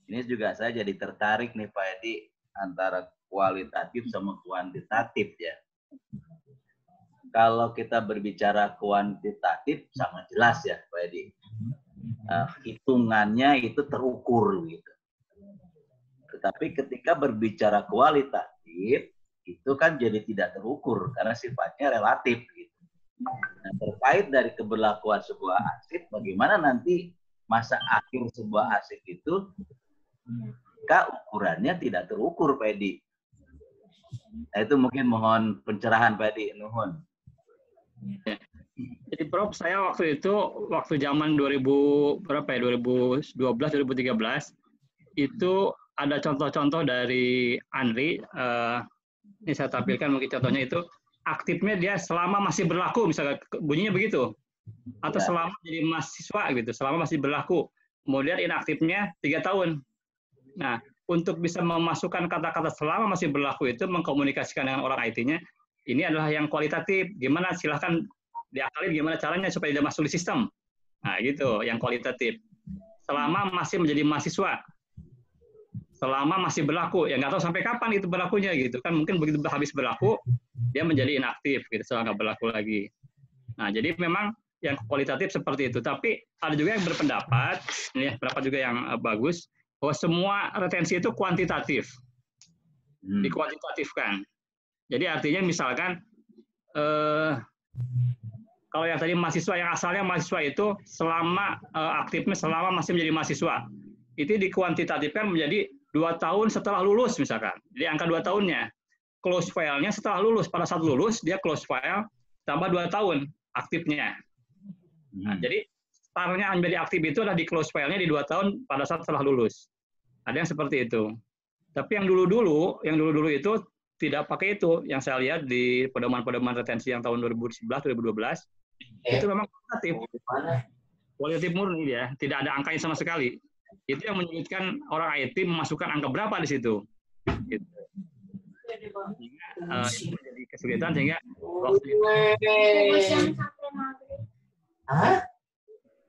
Speaker 9: Ini juga saya jadi tertarik nih Pak Edi antara kualitatif sama kuantitatif ya. Kalau kita berbicara kuantitatif sangat jelas ya Pak Edi. Hitungannya itu terukur gitu. Tetapi ketika berbicara kualitatif itu kan jadi tidak terukur karena sifatnya relatif gitu. Nah, terkait dari keberlakuan sebuah arsip, bagaimana nanti masa akhir sebuah arsip itu jika ukurannya tidak terukur, Pak Edi. Nah, itu mungkin mohon pencerahan, Pak Edi. Nuhun.
Speaker 3: Jadi Prof, saya waktu itu, waktu zaman 2013, 2013, itu ada contoh-contoh dari Andri. Ini saya tampilkan mungkin contohnya itu, aktifnya dia selama masih berlaku, misalnya bunyinya begitu. Atau selama jadi mahasiswa gitu, selama masih berlaku. Kemudian inaktifnya 3 tahun. Nah, untuk bisa memasukkan kata-kata selama masih berlaku itu, mengkomunikasikan dengan orang IT-nya, ini adalah yang kualitatif. Gimana, silahkan diakalin gimana caranya supaya dia masuk di sistem. Nah, gitu, yang kualitatif. Selama masih menjadi mahasiswa. Selama masih berlaku. Ya nggak tahu sampai kapan itu berlakunya gitu. Kan mungkin begitu habis berlaku, dia menjadi inaktif, gitu, setelah nggak berlaku lagi. Nah, jadi memang yang kualitatif seperti itu. Tapi ada juga yang berpendapat, ini pendapat juga yang bagus, bahwa semua retensi itu kuantitatif, dikuantitatifkan. Jadi artinya misalkan kalau yang tadi mahasiswa yang asalnya mahasiswa itu selama aktifnya selama masih menjadi mahasiswa, itu dikuantitatifkan menjadi 2 tahun setelah lulus misalkan. Jadi angka 2 tahunnya. Close file-nya setelah lulus, pada saat lulus dia close file tambah 2 tahun aktifnya. Nah, jadi startnya menjadi aktif itu adalah di close file-nya di 2 tahun pada saat setelah lulus. Ada yang seperti itu. Tapi yang dulu-dulu itu tidak pakai itu. Yang saya lihat di pedoman-pedoman retensi yang tahun 2011, 2012, itu memang kualitatif. Kualitatif murni dia, tidak ada angkanya sama sekali. Itu yang menyulitkan orang IT memasukkan angka berapa di situ. Gitu. Sehingga itu menjadi kesulitan sehingga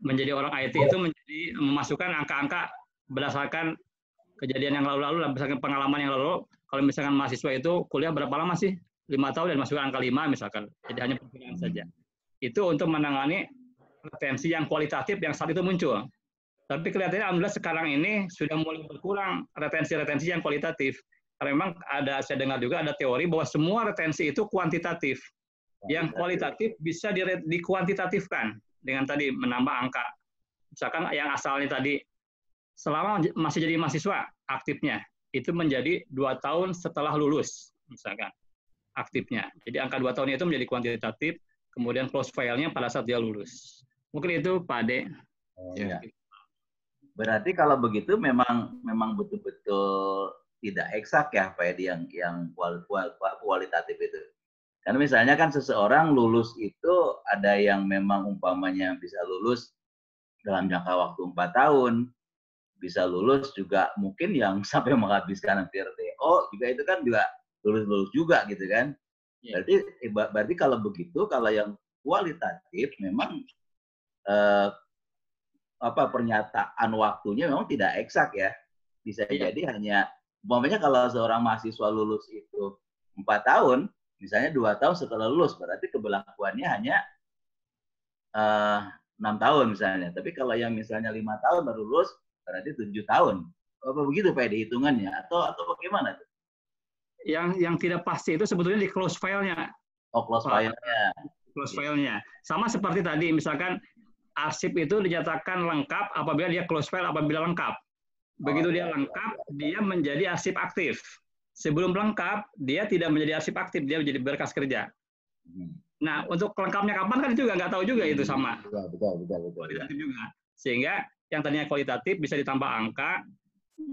Speaker 3: menjadi orang IT itu menjadi memasukkan angka-angka berdasarkan kejadian yang lalu-lalu, berdasarkan pengalaman yang lalu. Kalau misalkan mahasiswa itu kuliah berapa lama sih? 5 tahun dan masukkan angka 5 misalkan. Jadi hanya perkiraan saja. Itu untuk menangani retensi yang kualitatif yang saat itu muncul. Tapi kelihatannya alhamdulillah sekarang ini sudah mulai berkurang retensi-retensi yang kualitatif. Karena memang saya dengar juga ada teori bahwa semua retensi itu kuantitatif. Yang kualitatif bisa dikuantitatifkan dengan tadi menambah angka. Misalkan yang asalnya tadi selama masih jadi mahasiswa aktifnya itu menjadi 2 tahun setelah lulus misalkan aktifnya. Jadi angka 2 tahun itu menjadi kuantitatif, kemudian close file-nya pada saat dia lulus. Mungkin itu Pak Ade.
Speaker 9: Ya. Berarti kalau begitu memang betul-betul tidak eksak ya Pak Edi yang kualitatif itu. Karena misalnya kan seseorang lulus itu ada yang memang umpamanya bisa lulus dalam jangka waktu 4 tahun, bisa lulus juga mungkin yang sampai menghabiskan hampir DO juga itu kan juga lulus juga gitu kan. Berarti kalau begitu, kalau yang kualitatif memang pernyataan waktunya memang tidak eksak ya. Bisa jadi hanya umpamanya kalau seorang mahasiswa lulus itu 4 tahun, misalnya 2 tahun setelah lulus, berarti keberlakuannya hanya 6 tahun misalnya. Tapi kalau yang misalnya 5 tahun baru lulus, berarti 7 tahun. Apa begitu Pak Edi hitungannya? Atau bagaimana?
Speaker 3: Yang tidak pasti itu sebetulnya di close file-nya.
Speaker 9: Oh, close file-nya.
Speaker 3: Close file-nya. Sama seperti tadi, misalkan arsip itu dinyatakan lengkap apabila dia close file apabila lengkap. Begitu dia lengkap, dia menjadi arsip aktif. Sebelum lengkap, dia tidak menjadi arsip aktif, dia menjadi berkas kerja. Nah, untuk lengkapnya kapan kan juga nggak tahu juga itu sama.
Speaker 9: Betul.
Speaker 3: Kualitatif juga. Sehingga yang tadinya kualitatif bisa ditambah angka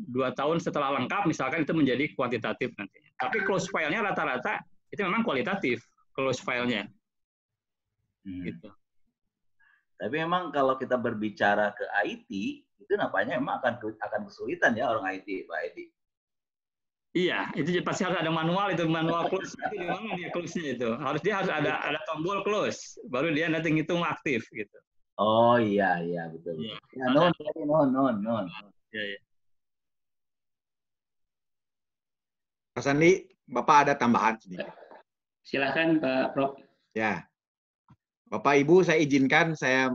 Speaker 3: 2 tahun setelah lengkap, misalkan itu menjadi kuantitatif nantinya. Tapi close file-nya rata-rata itu memang kualitatif, close file-nya. Gitu.
Speaker 9: Tapi memang kalau kita berbicara ke IT, itu nampaknya memang akan kesulitan ya orang IT, Pak Edi.
Speaker 3: Iya, itu pasti harus ada manual itu, manual close itu di mana dia close-nya itu. Dia harus ada tombol close, baru dia nanti ngitung aktif gitu.
Speaker 9: Oh iya betul.
Speaker 3: Iya.
Speaker 9: Ya, non.
Speaker 3: Iya, iya.
Speaker 1: Pak Sandi, Bapak ada tambahan sedikit.
Speaker 2: Silakan Pak Prof.
Speaker 1: Ya, Bapak Ibu saya izinkan saya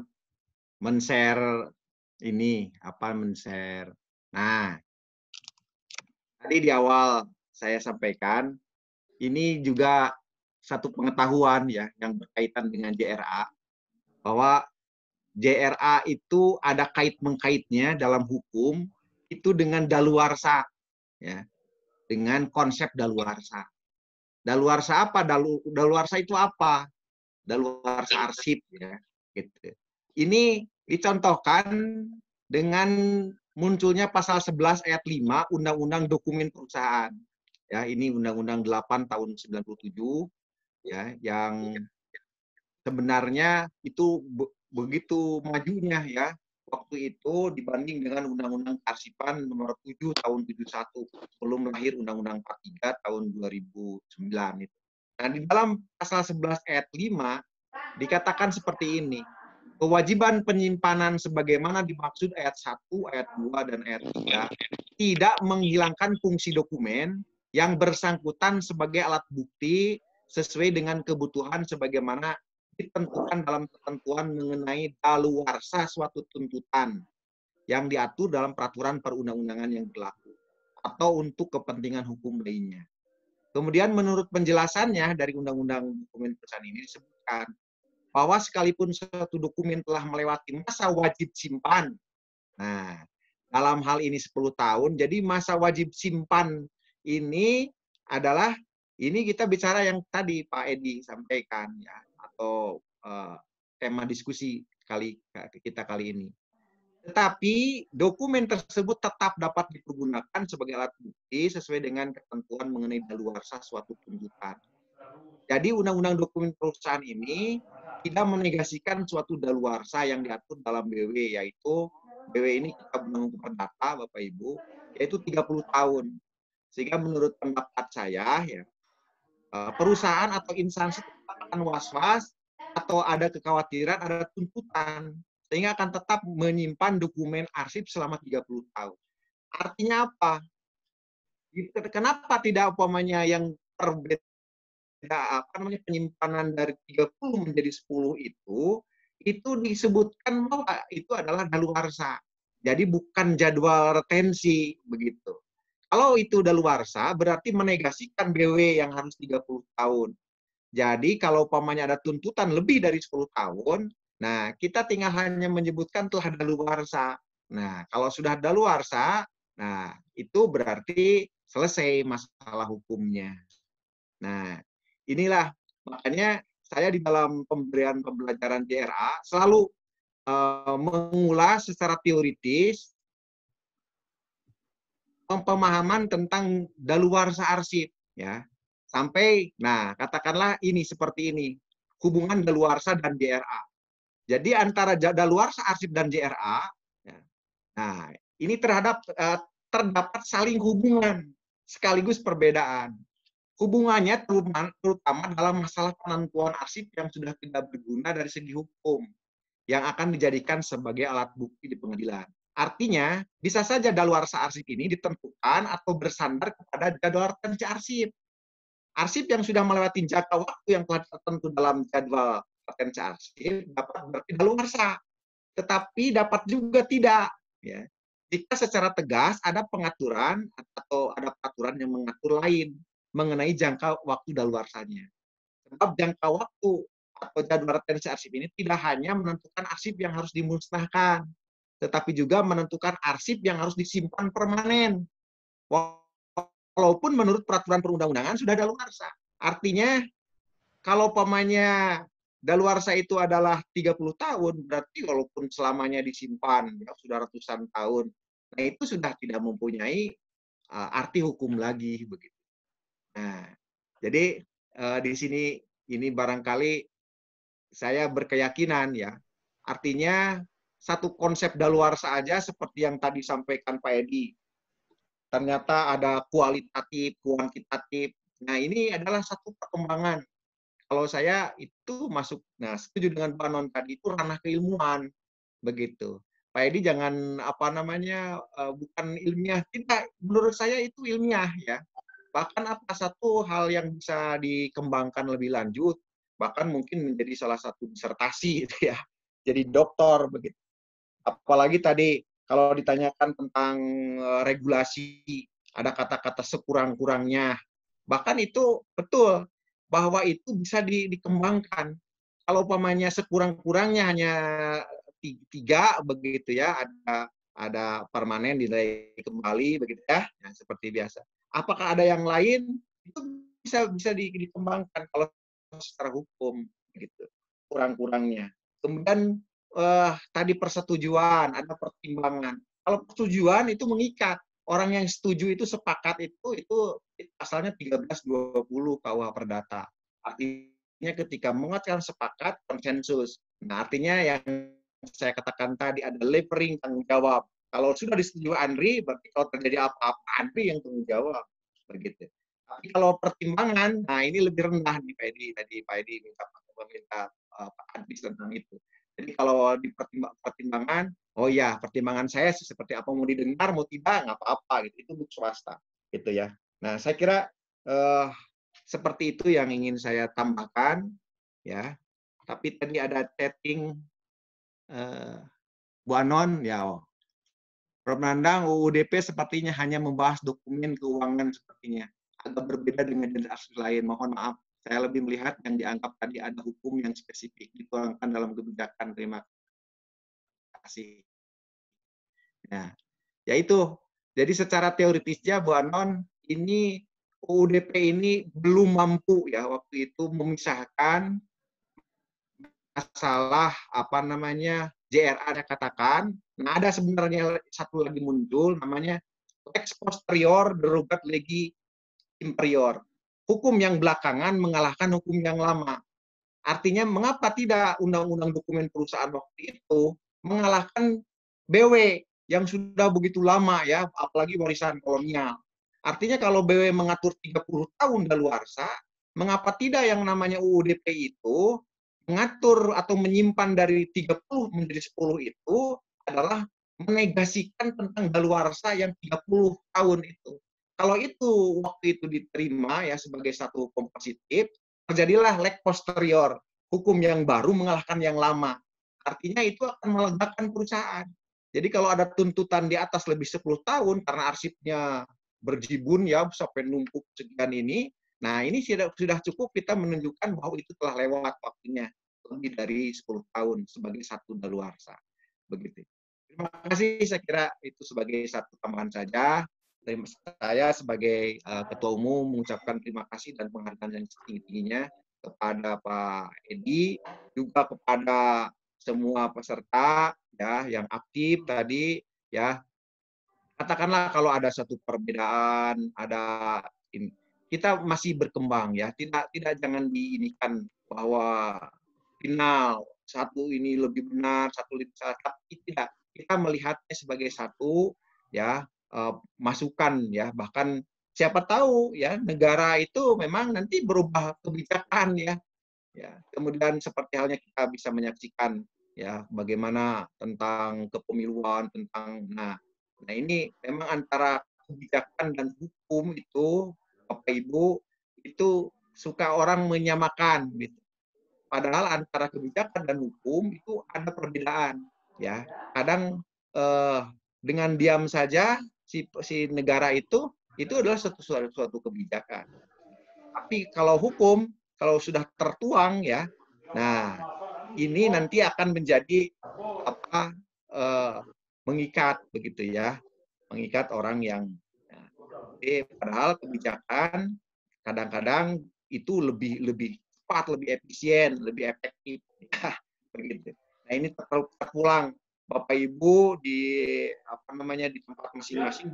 Speaker 1: men-share ini men-share. Nah, tadi di awal saya sampaikan ini juga satu pengetahuan ya yang berkaitan dengan JRA, bahwa JRA itu ada kait-mengkaitnya dalam hukum itu dengan daluarsa, ya, dengan konsep daluarsa. Daluarsa apa? Daluarsa itu apa? Daluarsa arsip, ya, gitu. Ini dicontohkan dengan munculnya pasal 11 ayat 5 Undang-Undang Dokumen Perusahaan. Ya, ini Undang-Undang 8 tahun 97 ya, yang sebenarnya itu begitu majunya ya waktu itu dibanding dengan Undang-Undang Kearsipan nomor 7 tahun 71 sebelum lahir Undang-Undang 43 tahun 2009 itu. Nah, di dalam pasal 11 ayat 5 dikatakan seperti ini. Kewajiban penyimpanan sebagaimana dimaksud ayat 1, ayat 2, dan ayat 3 tidak menghilangkan fungsi dokumen yang bersangkutan sebagai alat bukti sesuai dengan kebutuhan sebagaimana ditentukan dalam ketentuan mengenai daluarsa suatu tuntutan yang diatur dalam peraturan perundang-undangan yang berlaku atau untuk kepentingan hukum lainnya. Kemudian menurut penjelasannya dari Undang-Undang Dokumen Perusahaan ini disebutkan bahwa sekalipun suatu dokumen telah melewati masa wajib simpan, nah, dalam hal ini 10 tahun, jadi masa wajib simpan ini adalah, ini kita bicara yang tadi Pak Edi sampaikan, ya, atau tema diskusi kita kali ini. Tetapi dokumen tersebut tetap dapat dipergunakan sebagai alat bukti sesuai dengan ketentuan mengenai daluarsa suatu tuntutan. Jadi Undang-Undang Dokumen Perusahaan ini tidak menegasikan suatu daluarsa yang diatur dalam BW, yaitu BW ini kita mengumpulkan data Bapak Ibu, yaitu 30 tahun. Sehingga menurut pendapat saya, ya, perusahaan atau instansi akan was-was atau ada kekhawatiran, ada tuntutan, sehingga akan tetap menyimpan dokumen arsip selama 30 tahun. Artinya apa? Kenapa tidak umpamanya yang perbedaan penyimpanan dari 30 menjadi 10 itu disebutkan bahwa itu adalah daluarsa. Jadi bukan jadwal retensi begitu. Kalau itu daluarsa berarti menegasikan BW yang harus 30 tahun. Jadi kalau umpamanya ada tuntutan lebih dari 10 tahun, nah kita tinggal hanya menyebutkan telah daluarsa. Nah, kalau sudah daluarsa, nah itu berarti selesai masalah hukumnya. Nah, inilah makanya saya di dalam pemberian pembelajaran JRA selalu mengulas secara teoritis pemahaman tentang daluarsa arsip, ya. Sampai, nah katakanlah ini seperti ini, hubungan daluarsa dan JRA. Jadi antara daluarsa arsip dan JRA, ya, nah ini terdapat saling hubungan sekaligus perbedaan. Hubungannya terutama dalam masalah penentuan arsip yang sudah tidak berguna dari segi hukum, yang akan dijadikan sebagai alat bukti di pengadilan. Artinya, bisa saja daluarsa arsip ini ditentukan atau bersandar kepada jadwal retensi arsip. Arsip yang sudah melewati jangka waktu yang telah tertentu dalam jadwal retensi arsip dapat berarti daluarsa, tetapi dapat juga tidak. Ya. Jika secara tegas ada pengaturan atau ada peraturan yang mengatur lain mengenai jangka waktu daluarsanya. Sebab jangka waktu atau jadwal retensi arsip ini tidak hanya menentukan arsip yang harus dimusnahkan, tetapi juga menentukan arsip yang harus disimpan permanen. Walaupun menurut peraturan perundang-undangan sudah daluarsa. Artinya, kalau umpamanya daluarsa itu adalah 30 tahun, berarti walaupun selamanya disimpan, ya, sudah ratusan tahun, nah itu sudah tidak mempunyai arti hukum lagi, begitu. Nah, jadi di sini ini barangkali saya berkeyakinan, ya, artinya satu konsep daluarsa aja seperti yang tadi sampaikan Pak Edi, ternyata ada kualitatif, kuantitatif. Nah, ini adalah satu perkembangan. Kalau saya itu masuk, nah setuju dengan Pak Non tadi, itu ranah keilmuan, begitu. Pak Edi jangan apa namanya, bukan ilmiah, tidak, menurut saya itu ilmiah ya. Bahkan apa satu hal yang bisa dikembangkan lebih lanjut, bahkan mungkin menjadi salah satu disertasi itu ya, jadi doktor begitu. Apalagi tadi kalau ditanyakan tentang regulasi, ada kata-kata sekurang-kurangnya, bahkan itu betul bahwa itu bisa dikembangkan. Kalau umpamanya sekurang-kurangnya hanya 3 begitu ya, ada permanen dinilai kembali begitu ya, nah, seperti biasa. Apakah ada yang lain? Itu bisa dikembangkan kalau secara hukum gitu, kurang-kurangnya. Kemudian tadi persetujuan, ada pertimbangan. Kalau persetujuan itu mengikat. Orang yang setuju itu sepakat itu pasalnya 1320 KUH Perdata. Artinya ketika mengatakan sepakat, konsensus. Nah, artinya yang saya katakan tadi ada levering tanggung jawab. Kalau sudah disetujui Andri, berarti kalau terjadi apa-apa Andri yang tanggung jawab. Begitu. Tapi kalau pertimbangan, nah ini lebih rendah nih Pak Edi. Tadi Pak Edi minta Pak Adis tentang itu. Jadi kalau di pertimbangan, oh ya pertimbangan saya seperti apa, mau didengar mau tidak nggak apa-apa gitu. Itu untuk swasta gitu ya. Nah saya kira seperti itu yang ingin saya tambahkan ya. Tapi tadi ada chatting Bu Anon ya. Prof. Nandang, UUDP sepertinya hanya membahas dokumen keuangan sepertinya. Agak berbeda dengan jenis asli lain. Mohon maaf. Saya lebih melihat yang dianggap tadi ada hukum yang spesifik dituangkan dalam kebijakan. Terima kasih. Nah, ya itu. Jadi secara teoritisnya Bu Anon, ini UUDP ini belum mampu ya waktu itu memisahkan masalah apa namanya JRA katakan. Nah, ada sebenarnya satu lagi muncul namanya lex posterior derogat legi imperior. Hukum yang belakangan mengalahkan hukum yang lama. Artinya mengapa tidak undang-undang dokumen perusahaan waktu itu mengalahkan BW yang sudah begitu lama ya, apalagi warisan kolonial. Artinya kalau BW mengatur 30 tahun daluarsa, mengapa tidak yang namanya UUDP itu mengatur atau menyimpan dari 30 menjadi 10 itu adalah menegasikan tentang daluarsa yang 30 tahun itu. Kalau itu waktu itu diterima ya sebagai satu hukum positif, terjadilah lex posterior, hukum yang baru mengalahkan yang lama. Artinya itu akan melegakan perusahaan. Jadi kalau ada tuntutan di atas lebih 10 tahun karena arsipnya berjibun ya sampai numpuk sekian ini, nah ini sudah cukup kita menunjukkan bahwa itu telah lewat waktunya lebih dari 10 tahun sebagai satu daluarsa. Begitu. Terima kasih, saya kira itu sebagai satu tambahan saja. Saya sebagai Ketua Umum mengucapkan terima kasih dan penghargaan yang setinggi-tingginya kepada Pak Edi, juga kepada semua peserta ya yang aktif tadi ya. Katakanlah kalau ada satu perbedaan, ada kita masih berkembang ya, tidak jangan diinikan bahwa final satu ini lebih benar, satu lebih salah, tapi tidak. Kita melihatnya sebagai satu ya masukan ya, bahkan siapa tahu ya negara itu memang nanti berubah kebijakan ya. Ya, kemudian seperti halnya kita bisa menyaksikan ya bagaimana tentang kepemiluan, tentang nah ini memang antara kebijakan dan hukum itu Bapak Ibu itu suka orang menyamakan gitu. Padahal antara kebijakan dan hukum itu ada perbedaan ya. Kadang dengan diam saja si negara itu adalah suatu kebijakan. Tapi kalau hukum, kalau sudah tertuang ya, nah ini nanti akan menjadi apa mengikat begitu ya, mengikat orang yang. Padahal kebijakan kadang-kadang itu lebih cepat, lebih efisien, lebih efektif, begitu. Nah ini terpulang Bapak Ibu di apa namanya di tempat masing-masing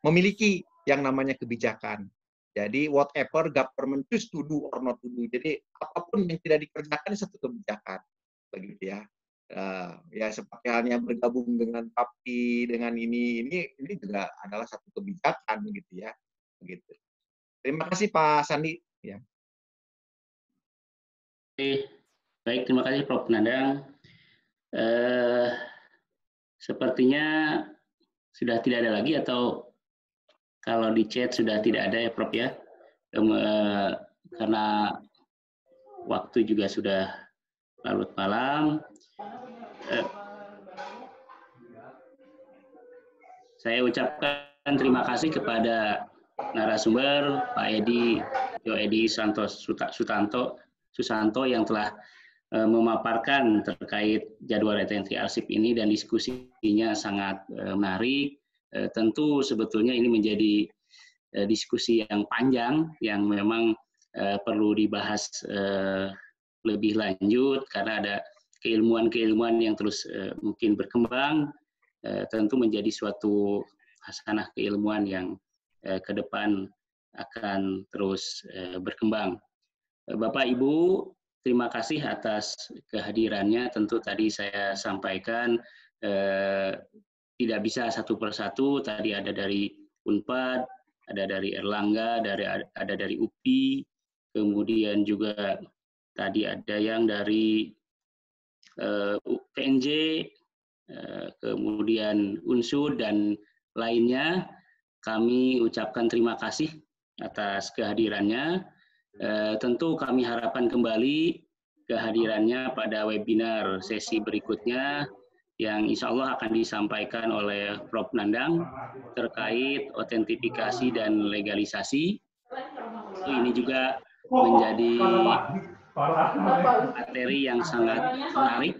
Speaker 1: memiliki yang namanya kebijakan. Jadi whatever government choose to do or not to do. Jadi apapun yang tidak dikerjakan satu kebijakan, begitu ya. Ya seperti halnya bergabung dengan PAPTI dengan ini juga adalah satu kebijakan gitu ya. Begitu. Terima kasih Pak Sandi. Ya.
Speaker 2: Baik, terima kasih Prof. Nandang. Sepertinya sudah tidak ada lagi, atau kalau di chat sudah tidak ada ya Prof ya, karena waktu juga sudah larut malam. Saya ucapkan terima kasih kepada narasumber Pak Jo Edi Susanto yang telah memaparkan terkait jadwal retensi arsip ini, dan diskusinya sangat menarik. Tentu sebetulnya ini menjadi diskusi yang panjang yang memang perlu dibahas lebih lanjut karena ada keilmuan-keilmuan yang terus mungkin berkembang. Tentu menjadi suatu hasanah keilmuan yang ke depan akan terus berkembang. Bapak Ibu, terima kasih atas kehadirannya. Tentu tadi saya sampaikan tidak bisa satu persatu. Tadi ada dari UNPAD, ada dari Erlangga, ada dari UPI, kemudian juga tadi ada yang dari PNJ, kemudian UNSUD dan lainnya. Kami ucapkan terima kasih atas kehadirannya. Tentu kami harapkan kembali kehadirannya pada webinar sesi berikutnya yang insya Allah akan disampaikan oleh Prof. Nandang terkait autentifikasi dan legalisasi. Ini juga menjadi materi yang sangat menarik.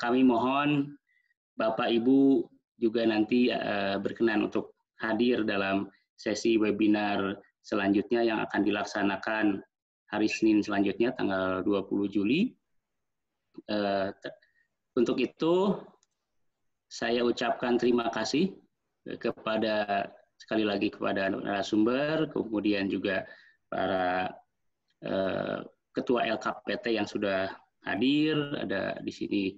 Speaker 2: Kami mohon Bapak Ibu juga nanti berkenan untuk hadir dalam sesi webinar selanjutnya yang akan dilaksanakan hari Senin selanjutnya tanggal 20 Juli. Untuk itu saya ucapkan terima kasih sekali lagi kepada narasumber, kemudian juga para ketua LKPT yang sudah hadir, ada di sini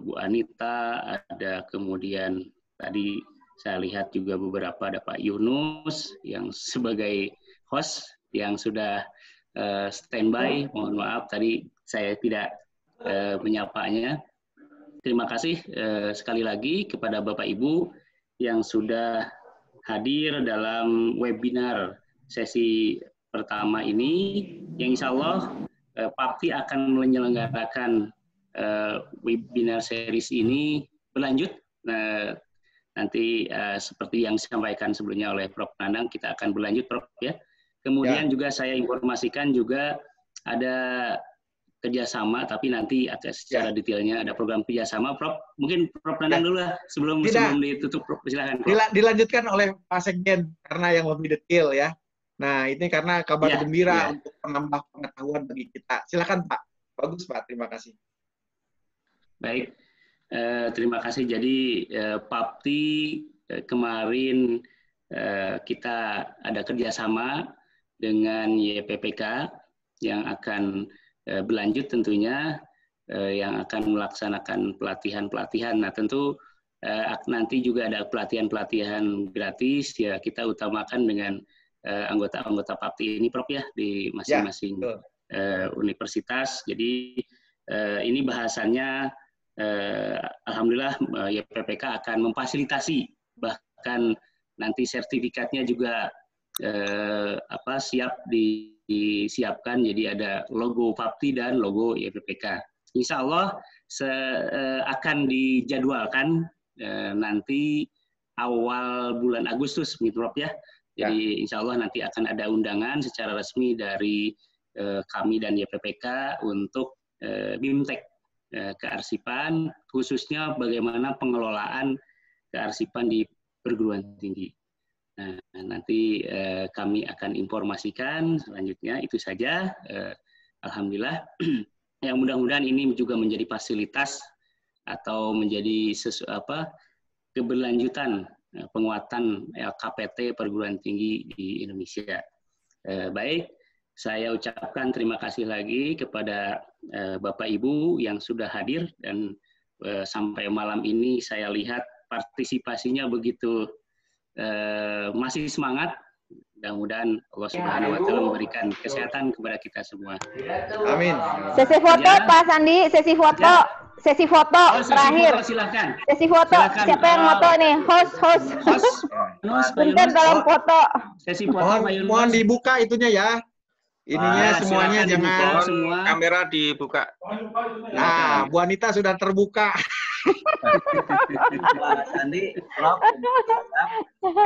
Speaker 2: Bu Anita, ada kemudian tadi saya lihat juga beberapa, ada Pak Yunus yang sebagai host yang sudah standby. Mohon maaf tadi saya tidak menyapanya. Terima kasih sekali lagi kepada Bapak Ibu yang sudah hadir dalam webinar sesi pertama ini, yang insya Allah PAPTI akan menyelenggarakan webinar series ini berlanjut. Nanti seperti yang disampaikan sebelumnya oleh Prof. Nandang, kita akan berlanjut Prof ya. Kemudian juga saya informasikan juga ada kerjasama, tapi nanti secara detailnya ada program kerjasama. Prof, mungkin Prof. Nandang dulu lah sebelum ditutup Prof. Silakan. Prof.
Speaker 1: Dilanjutkan oleh Pak Sekjen karena yang lebih detail ya. Nah ini karena kabar gembira untuk menambah pengetahuan bagi kita. Silakan Pak. Bagus Pak, terima kasih.
Speaker 2: Baik. Terima kasih. Jadi PAPTI kemarin kita ada kerjasama dengan YPPK yang akan berlanjut tentunya, yang akan melaksanakan pelatihan-pelatihan. Nah tentu nanti juga ada pelatihan-pelatihan gratis ya, kita utamakan dengan anggota-anggota PAPTI ini Prof ya di masing-masing universitas. Jadi ini bahasannya alhamdulillah YPPK akan memfasilitasi, bahkan nanti sertifikatnya juga siap disiapkan, jadi ada logo PAPTI dan logo YPPK. Insya Allah akan dijadwalkan nanti awal bulan Agustus, Prof ya. Jadi insya Allah nanti akan ada undangan secara resmi dari kami dan YPPK untuk BIMTEK kearsipan, khususnya bagaimana pengelolaan kearsipan di perguruan tinggi. Nah, nanti kami akan informasikan selanjutnya. Itu saja. Alhamdulillah. Yang mudah-mudahan ini juga menjadi fasilitas atau menjadi keberlanjutan penguatan LKPT perguruan tinggi di Indonesia. Baik, saya ucapkan terima kasih lagi kepada Bapak Ibu yang sudah hadir dan sampai malam ini saya lihat partisipasinya begitu masih semangat. Mudah-mudahan Allah Subhanahu wa taala memberikan kesehatan kepada kita semua.
Speaker 1: Amin.
Speaker 4: Sesi foto ya. Pak Sandi, sesi foto. Ya. Sesi foto terakhir.
Speaker 2: Silakan.
Speaker 4: Sesi foto. Silakan. Siapa yang foto nih? Host. Bentar dalam foto.
Speaker 2: Sesi foto
Speaker 1: mohon dibuka itunya ya. Ininya semuanya jangan
Speaker 10: semua. Kamera dibuka.
Speaker 1: Nah, Bu Anita sudah terbuka.
Speaker 9: Pak Sandi,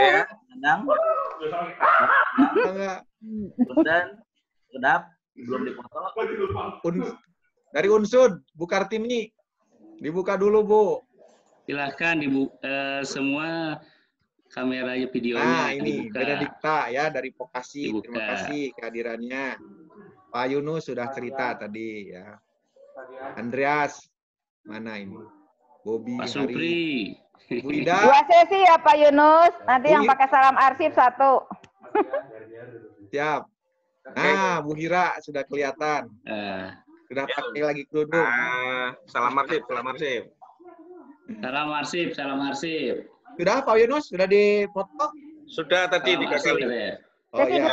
Speaker 9: ya, Nandang. Punten, kedap, belum dipoto.
Speaker 1: Dari Unsud, Bu Kartini, dibuka dulu Bu.
Speaker 2: Silahkan dibuka semua kameranya, videonya.
Speaker 1: Nah ini
Speaker 2: dibuka.
Speaker 1: Benedikta ya dari Vokasi,
Speaker 2: Dibuka.
Speaker 1: terima kasih kehadirannya. Pak Yunus sudah cerita tadi ya. Andreas, mana ini? Bobby,
Speaker 2: Pak Supri.
Speaker 1: Bu Ida.
Speaker 4: 2 sesi ya Pak Yunus, nanti yang pakai salam arsip 1.
Speaker 1: Siap. Nah, Bu Hira sudah kelihatan. Sudah pakai lagi kerudung.
Speaker 10: Salam arsip, salam arsip.
Speaker 2: Salam arsip, salam arsip.
Speaker 1: Sudah Pak Yunus, sudah difoto?
Speaker 10: Sudah tadi 3 kali.
Speaker 1: Oh iya.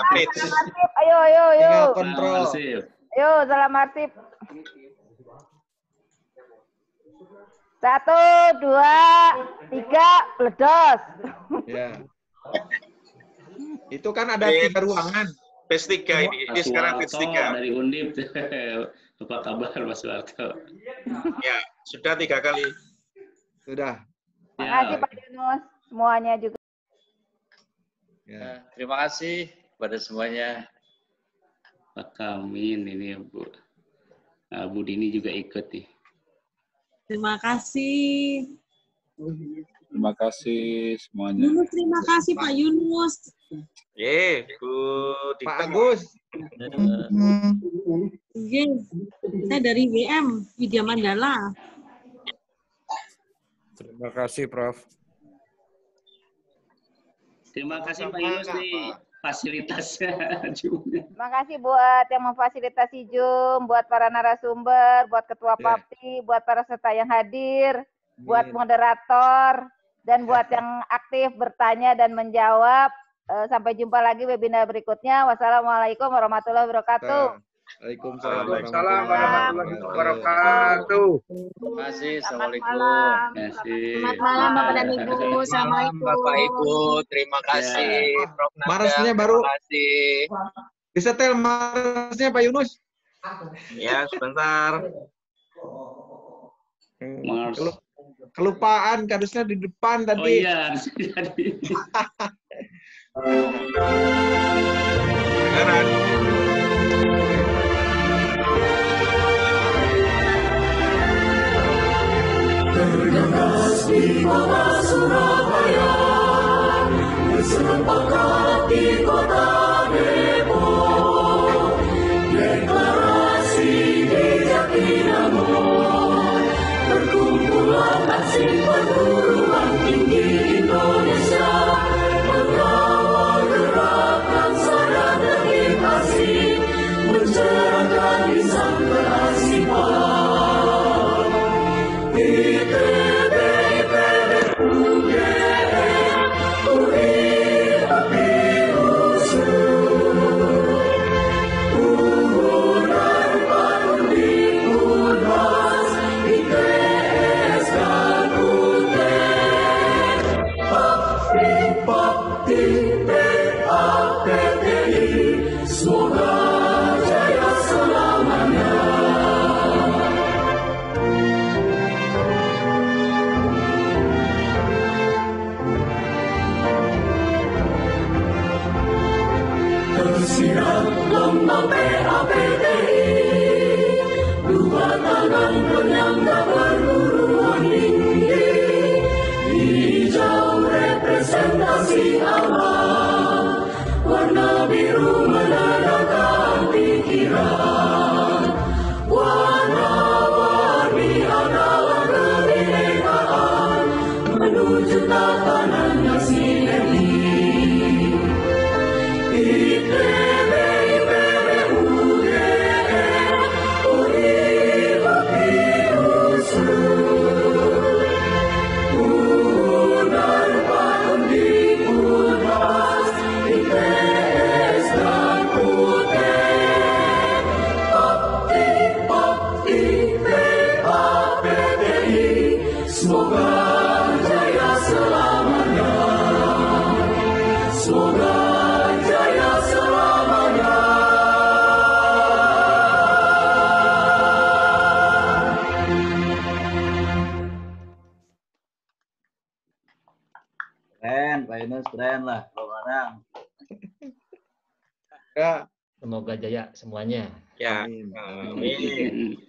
Speaker 4: Ayo.
Speaker 1: Tinggal kontrol.
Speaker 4: Ayo, salam arsip. 1, 2, 3, peledos.
Speaker 1: Ya. Itu kan ada 3 ruangan.
Speaker 10: PES 3 ini sekarang PES 3.
Speaker 2: Dari Undip. Apa kabar Mas Warto?
Speaker 10: Ya, sudah 3 kali.
Speaker 1: Sudah.
Speaker 4: Terima kasih Pak Yunus, semuanya juga.
Speaker 6: Ya, terima kasih pada semuanya.
Speaker 2: Pak Kamin ini Bu. Bu Dini juga ikut nih.
Speaker 11: Terima kasih.
Speaker 12: Terima kasih semuanya.
Speaker 11: Terima kasih Pak Yunus.
Speaker 10: Bu Dita.
Speaker 1: Pak Agus.
Speaker 11: Saya dari WM, Widya Mandala.
Speaker 12: Terima kasih Prof.
Speaker 2: Terima kasih Pak Yunus nih fasilitasnya juga.
Speaker 4: Terima kasih buat yang memfasilitasi Zoom, buat para narasumber, buat Ketua Papti, buat para peserta yang hadir, buat moderator, dan buat yang aktif bertanya dan menjawab. Sampai jumpa lagi webinar berikutnya. Wassalamualaikum warahmatullahi wabarakatuh.
Speaker 1: Waalaikumsalam
Speaker 10: warahmatullahi wabarakatuh.
Speaker 6: Terima kasih. Assalamualaikum.
Speaker 11: Selamat malam Bapak dan Ibu. Assalamualaikum.
Speaker 10: Bapak Ibu, terima kasih. Prof. Nanda,
Speaker 1: Marasnya baru.
Speaker 10: Terima kasih.
Speaker 1: Disetel marasnya Pak Yunus.
Speaker 10: Ya, sebentar.
Speaker 1: Kelupaan kardusnya di depan tadi.
Speaker 2: Oh iya, jadi.
Speaker 10: Dengaran.
Speaker 13: Tergagas di kota Surabaya, bersepakat di kota Depok, deklarasi di Jatinangor, perkumpulan aksi perguruan tinggi Indonesia, mengawal gerakan sadar dan ikhlasih, mencerahkan lisan kearsipan. Semoga jaya selamanya. Tersirat lambang PAPTI, dua tangan penyangga perguruan tinggi, hijau representasi alam, warna biru menenangkan pikiran, warna-warni adalah kebinekaan menuju tatanan yang sinergi. IPB
Speaker 9: Pak Yunus, keren lah, Prof. Nanang.
Speaker 1: Ya.
Speaker 14: Semoga jaya semuanya.
Speaker 10: Ya.
Speaker 9: Amin.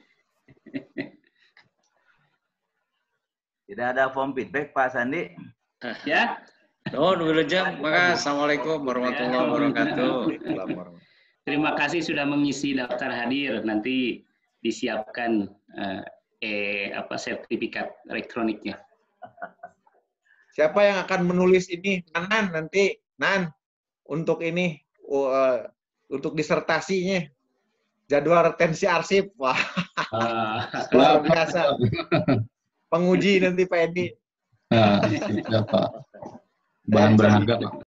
Speaker 9: Tidak ada form feedback, Pak Sandi?
Speaker 2: Ya.
Speaker 6: Nuhun wilujeng, maka assalamualaikum warahmatullahi wabarakatuh.
Speaker 2: Terima kasih sudah mengisi daftar hadir. Nanti disiapkan sertifikat elektroniknya.
Speaker 1: Siapa yang akan menulis ini? Nan nanti, untuk ini, untuk disertasinya, jadwal retensi arsip, wah, luar biasa. Penguji nanti Pak Edi.
Speaker 12: Siap, Pak. Bahan berharga, Pak.